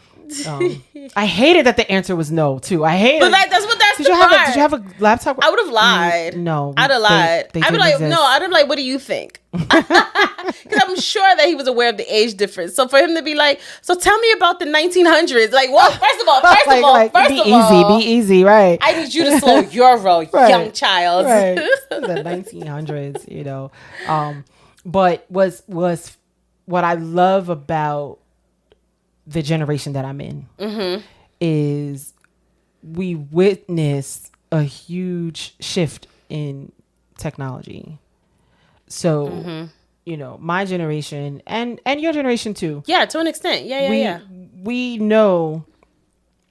I hated that the answer was no too. I hated. But like, that's Did the you have part. did you have a laptop? I would have lied. No, I'd have lied. They I'd be didn't like, exist. no, I'd have like, what do you think? Because I'm sure that he was aware of the age difference. So for him to be like, so tell me about the 1900s. Like, well, first of all, Be easy, right? I need you to slow your roll, Right. young child. Right. The 1900s, you know. But was what I love about the generation that I'm in is we witnessed a huge shift in technology. So, you know, my generation and your generation too. Yeah, to an extent. Yeah. We know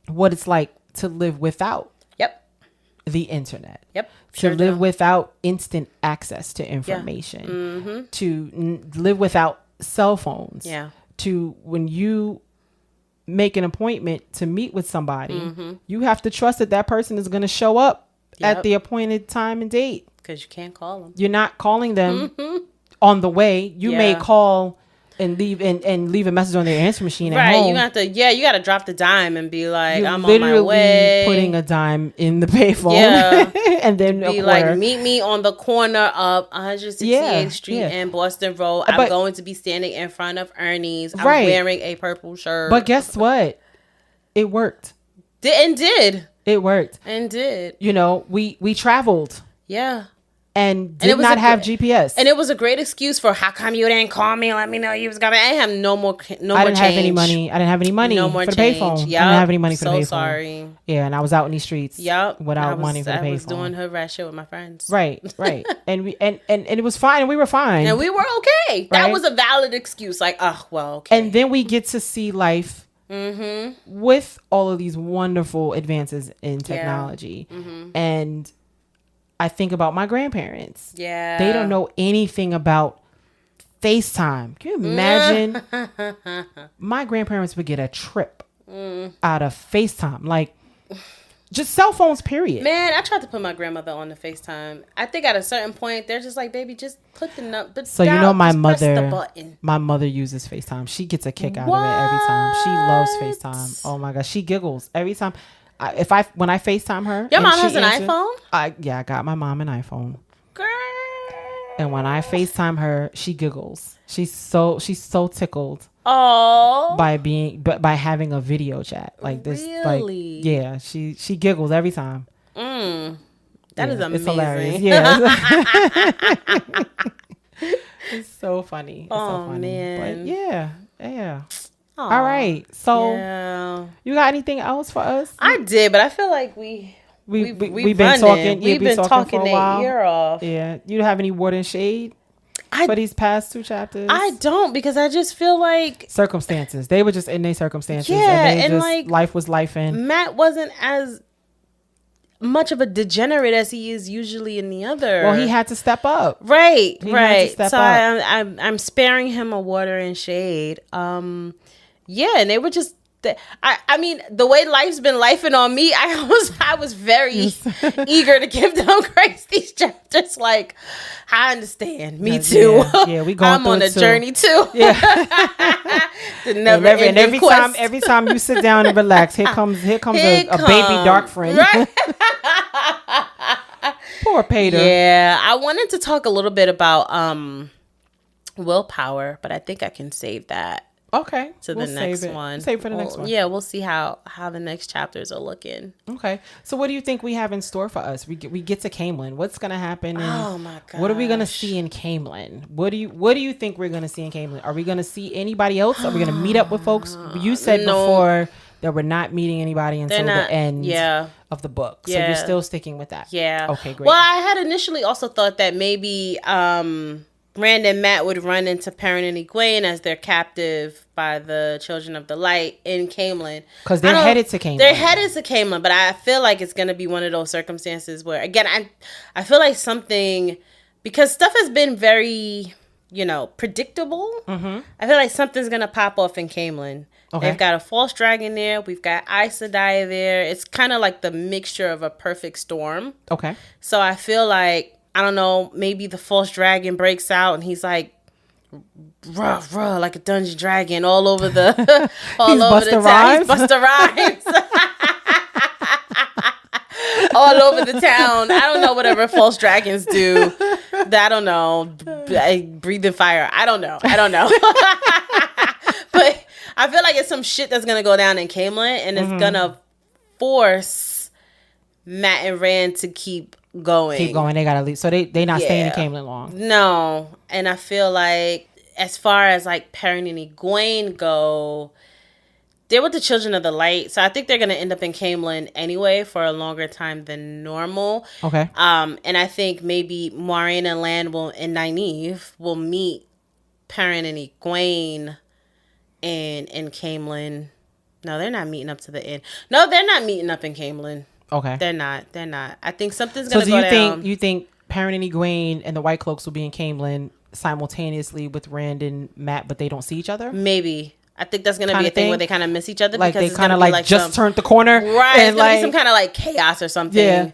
what it's like to live without Yep. the internet. Yep. To Sure live do. without instant access to information. To live without cell phones. Yeah. To when you make an appointment to meet with somebody, you have to trust that that person is going to show up Yep. at the appointed time and date. Because you can't call them. You're not calling them on the way. You may Yeah. call and leave a message on their answer machine at Right. home. You have to, you got to drop the dime and be like, You're I'm on my way. putting a dime in the payphone. Yeah. And then Be like, meet me on the corner of 168th Street yeah. and Boston Road. I'm But- going to be standing in front of Ernie's. I'm Right. wearing a purple shirt. But guess what? It worked. Did. It worked. And did. You know, we traveled Yeah. and it did was not a have gr- GPS. And it was a great excuse for how come you didn't call me and let me know you was coming. I didn't have no more I didn't have any money. I didn't have any money No more for the change. payphone. Yep. I didn't have any money for the So payphone. sorry. Yeah, and I was out in these streets. Yep. Without money for the I was payphone. doing hood rat shit with my friends. Right. And we and it was fine, and we were fine. And we were okay. That Right. was a valid excuse. Like, oh, well, okay. And then we get to see life with all of these wonderful advances in technology. And I think about my grandparents. Yeah. They don't know anything about FaceTime. Can you imagine? My grandparents would get a trip out of FaceTime. Like, just cell phones, period. Man, I tried to put my grandmother on the FaceTime. I think at a certain point, they're just like, baby, just put the number. So you know my press the mother, button. my mother uses FaceTime. She gets a kick out of it every time. She loves What? FaceTime. Oh my gosh, she giggles every time. When I FaceTime her, Your and mom she has an answers- iPhone? I got my mom an iPhone. Girl. And when I FaceTime her, she giggles. She's so tickled Oh. by having a video chat like this. Really? Like, yeah, she giggles every time. That is amazing. It's hilarious. Yeah. It's so funny. It's so funny. Man. But yeah. Aw, All right. So yeah. you got anything else for us? I did, but I feel like we've We've been running. talking. We've been talking for a their while. ear off. Yeah. You don't have any WoT In Shade for these past 2 chapters? I don't, because I just feel like Circumstances. They were just in their circumstances. Yeah, and and like life was life in. Matt wasn't as much of a degenerate as he is usually in the other. Well, he had to step up. Right. He had to step So up. I'm sparing him a WoT In Shade. Yeah, and they were just. I mean, the way life's been lifing on me, I was very eager to give them grace these chapters. Like, I understand. Me too. Yeah, we going I'm through on a it too. journey too. Yeah. The never And every quest. every time you sit down and relax, here comes a baby dark friend. Right? Poor Pater. Yeah, I wanted to talk a little bit about willpower, but I think I can save that Okay. to We'll the next save it. one. Save it for the next one. Yeah, we'll see how the next chapters are looking. Okay. So what do you think we have in store for us? We get to Caemlyn. What's gonna happen? Oh my god. What are we gonna see in Caemlyn? What do you think we're gonna see in Caemlyn? Are we gonna see anybody else? Are we gonna meet up with folks? You said No. before that we're not meeting anybody until not- the end yeah. of the book. So Yeah. you're still sticking with that. Yeah. Okay, great. Well, I had initially also thought that maybe Rand and Matt would run into Perrin and Egwene as they're captive by the Children of the Light in Caemlyn. Because they're headed to Caemlyn. They're headed to Caemlyn, but I feel like it's going to be one of those circumstances where, again, I feel like something, because stuff has been very, predictable. Mm-hmm. I feel like something's going to pop off in Caemlyn. Okay. They've got a false dragon there. We've got Aes Sedai there. It's kind of like the mixture of a perfect storm. Okay. So I feel like, I don't know, maybe the false dragon breaks out and he's like, ruh, ruh, like a dungeon dragon all over the Busta town. He's Rhymes? Busta Rhymes. All over the town. I don't know whatever false dragons do. I don't know. Breathing fire. I don't know. But I feel like it's some shit that's going to go down in Caemlyn, and it's going to force Matt and Rand to keep going. They gotta leave. So they not staying in Caemlyn long. No. And I feel like as far as like Perrin and Egwene go, they're with the Children of the Light. So I think they're gonna end up in Caemlyn anyway for a longer time than normal. Okay. And I think maybe Moiraine and Lan and Nynaeve will meet Perrin and Egwene in Caemlyn. No, they're not meeting up to the end. No, they're not meeting up in Caemlyn. Okay. They're not. I think something's gonna go down. So do you think Perrin and Egwene and the White Cloaks will be in Caemlyn simultaneously with Rand and Matt, but they don't see each other? Maybe. I think that's gonna Kinda be a thing thing? where they kind of miss each other, Like because they it's kind gonna of be like just turned the corner, right. And It's gonna like be some kind of like chaos or something. Yeah.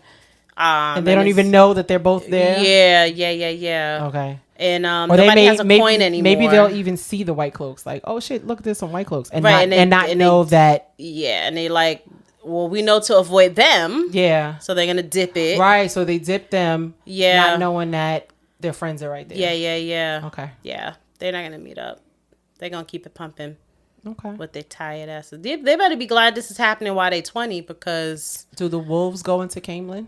And they don't even know that they're both there. Yeah. Okay. And Or nobody has a coin anymore. Maybe they'll even see the White Cloaks, like, oh shit, look, there's some White Cloaks, and Right, not know that. Yeah, and they like, well, we know to avoid them. Yeah. So they're gonna dip it. Right. So they dip them. Yeah. Not knowing that their friends are right there. Yeah. Okay. Yeah, they're not gonna meet up. They're gonna keep it pumping. Okay. With their tired asses. They better be glad this is happening while they 20, because Do the wolves go into Caemlyn?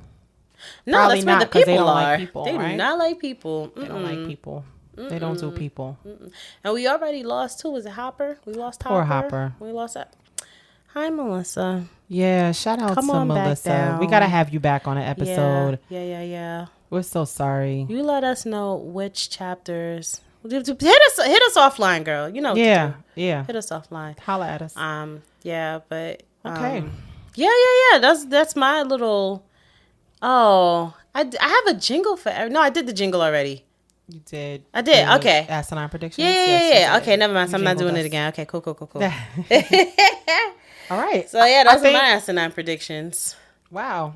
no, Probably that's where not, the 'cause people they don't are. like people, They right? do not like people. They don't like people. They don't do people. And we already lost too. Was it Hopper? We lost Hopper. Poor Hopper. We lost that. Hi, Melissa. Yeah, shout out Come to on back Melissa. down. We gotta have you back on an episode. Yeah. We're so sorry. You let us know which chapters. Hit us offline, girl. You know. What to do. Yeah. Hit us offline. Holla at us. Yeah, but Okay. Yeah. That's my little. Oh, I have a jingle for. No, I did the jingle already. You did. I did. The Okay. Asinine predictions. Yeah. Yes, you did. Okay, never mind. You So I'm not jingled doing us. it again. Okay, cool. All right. So yeah, those are think- my asinine predictions. Wow.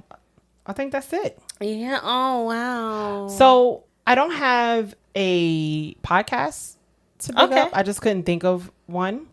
I think that's it. Yeah. Oh wow. So I don't have a podcast to pick Okay. up. I just couldn't think of one.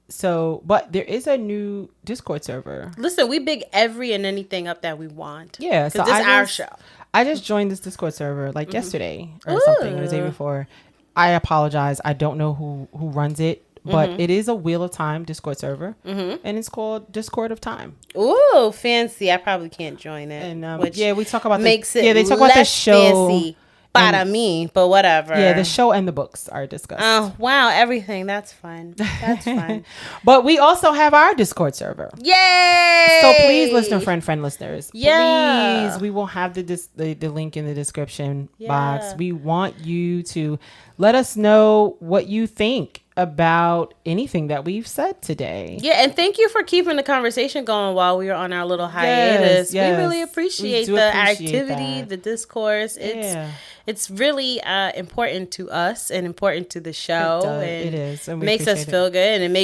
So, but there is a new Discord server. Listen, we big every and anything up that we want. Yeah, so because this is our show. I just joined this Discord server like yesterday or something, or the day before. I apologize. I don't know who runs it, but it is a Wheel of Time Discord server, and it's called Discord of Time. Ooh, fancy! I probably can't join it. And which yeah, we talk about makes it they talk about the less show. fancy. Para me, but whatever. Yeah, the show and the books are discussed. Oh wow, everything. That's fun. That's fun. But we also have our Discord server. Yay! So please, friend listeners, Yeah. please, we will have the link in the description box. We want you to let us know what you think about anything that we've said today. Yeah, and thank you for keeping the conversation going while we were on our little hiatus. Yes, we really appreciate the activity, the discourse. It's really important to us and important to the show. It is. And makes us feel good, and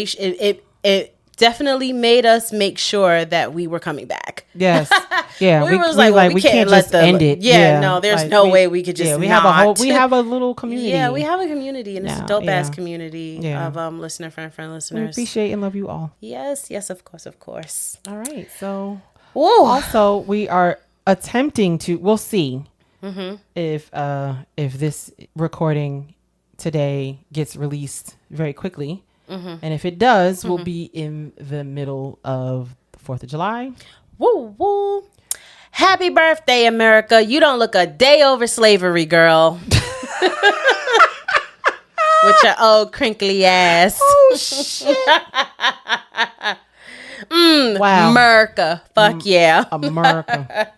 it definitely made us make sure that we were coming back. Yes. Yeah. we was like, we can't just end it. Yeah, no, there's no way we could just we have a little community. Yeah, we have a community, and it's a dope ass community of listener friend listeners. We appreciate and love you all. Yes, of course. All right. So also we are attempting to, we'll see if this recording today gets released very quickly. And if it does, we'll be in the middle of the 4th of July. Woo, woo. Happy birthday, America. You don't look a day over slavery, girl. With your old crinkly ass. Oh, shit. Wow. America. Fuck yeah. America.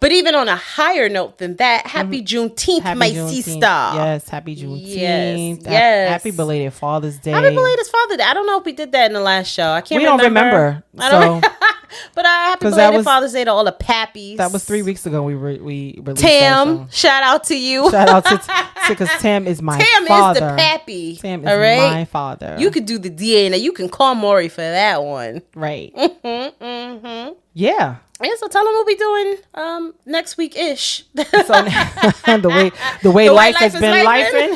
But even on a higher note than that, happy Juneteenth, my sister. Yes, happy Juneteenth. Yes. Happy belated Father's Day. Happy belated Father's Day. I don't know if we did that in the last show. I can't remember. We don't remember. But happy belated Father's Day to all the pappies. That was 3 weeks ago. We released Tam, shout out to you. Shout out to because Tam is my father. Tam is the pappy. Tam is my father. You could do the DNA. You can call Maury for that one. Right. Yeah. Yeah, so tell them we'll be doing next week ish. So the way life has been lifing.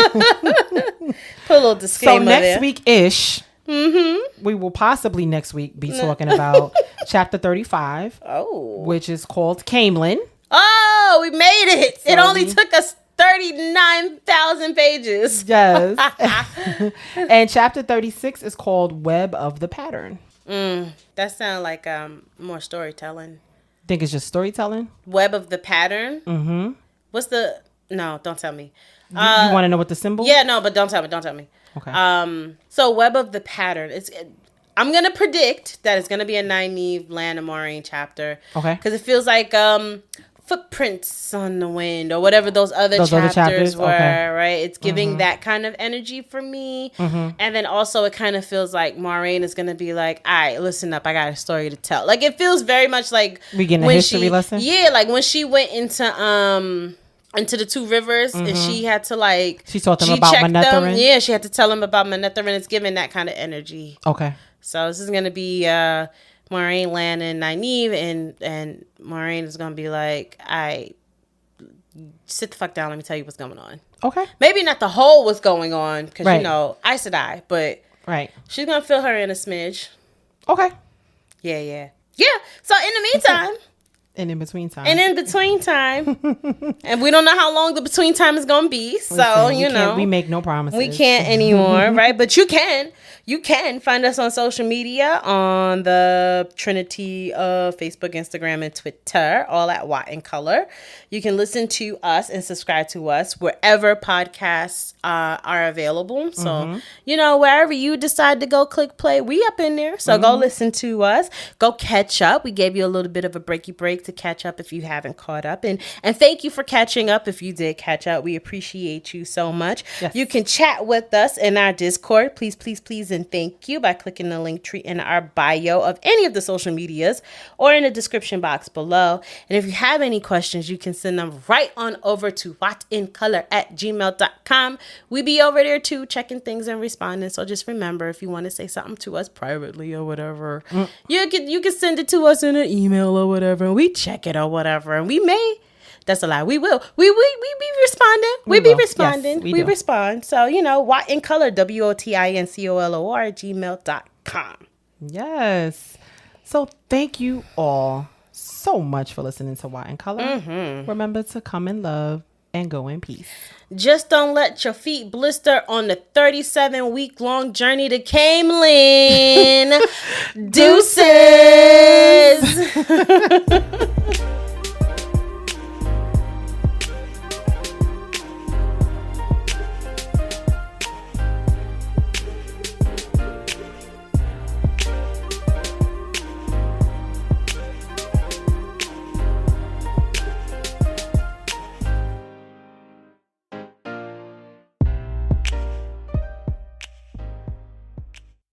Put a little disclaimer. So next week ish. We will possibly next week be talking about chapter 35. Which is called Caemlyn. Oh, we made it. It only took us 39,000 pages. Yes. And chapter 36 is called Web of the Pattern. That sounds like more storytelling. Think it's just storytelling? Web of the Pattern? What's the... No, don't tell me. You want to know what the symbol? Yeah, no, but don't tell me. Okay. So Web of the Pattern. I'm going to predict that it's going to be a Nynaeve, Lan, and Moraine chapter. Okay. Because it feels like footprints on the wind or whatever those other chapters were, right? It's giving that kind of energy for me. And then also it kind of feels like Moraine is going to be like, all right, listen up, I got a story to tell. Like it feels very much like we getting a history lesson? Yeah, like when she went into the two rivers and she had to she taught them about Manetheren. Yeah, she had to tell them about Manetheren. It's giving that kind of energy. Okay. So this is going to be Moraine, Lan, and Nynaeve, and Moraine is gonna be like, sit the fuck down, let me tell you what's going on. Okay. Maybe not the whole what's going on, because you know, Aes Sedai, but she's gonna fill her in a smidge. Okay. Yeah. So in the meantime, and in between time, and we don't know how long the between time is gonna be, so we make no promises. We can't anymore, right? But you can find us on social media on the Trinity of Facebook, Instagram, and Twitter, all at WoT In Color. You can listen to us and subscribe to us wherever podcasts are available. So, wherever you decide to go click play, we up in there. So go listen to us. Go catch up. We gave you a little bit of a breaky break to catch up if you haven't caught up. And thank you for catching up if you did catch up. We appreciate you so much. Yes. You can chat with us in our Discord. Please, and thank you by clicking the link tree in our bio of any of the social medias or in the description box below. And if you have any questions, you can send them right on over to wotincolor@gmail.com. We be over there too, checking things and responding. So just remember, if you want to say something to us privately or whatever, you can send it to us in an email or whatever, and we check it or whatever, and we may That's a lie. We will. We be responding. We be will. responding. Yes, we we do. respond. So, WoT In Color, WoTINCOLOR @gmail.com. Yes. So thank you all so much for listening to WoT In Color. Remember to come in love and go in peace. Just don't let your feet blister on the 37-week-long journey to Caemlyn. Deuces.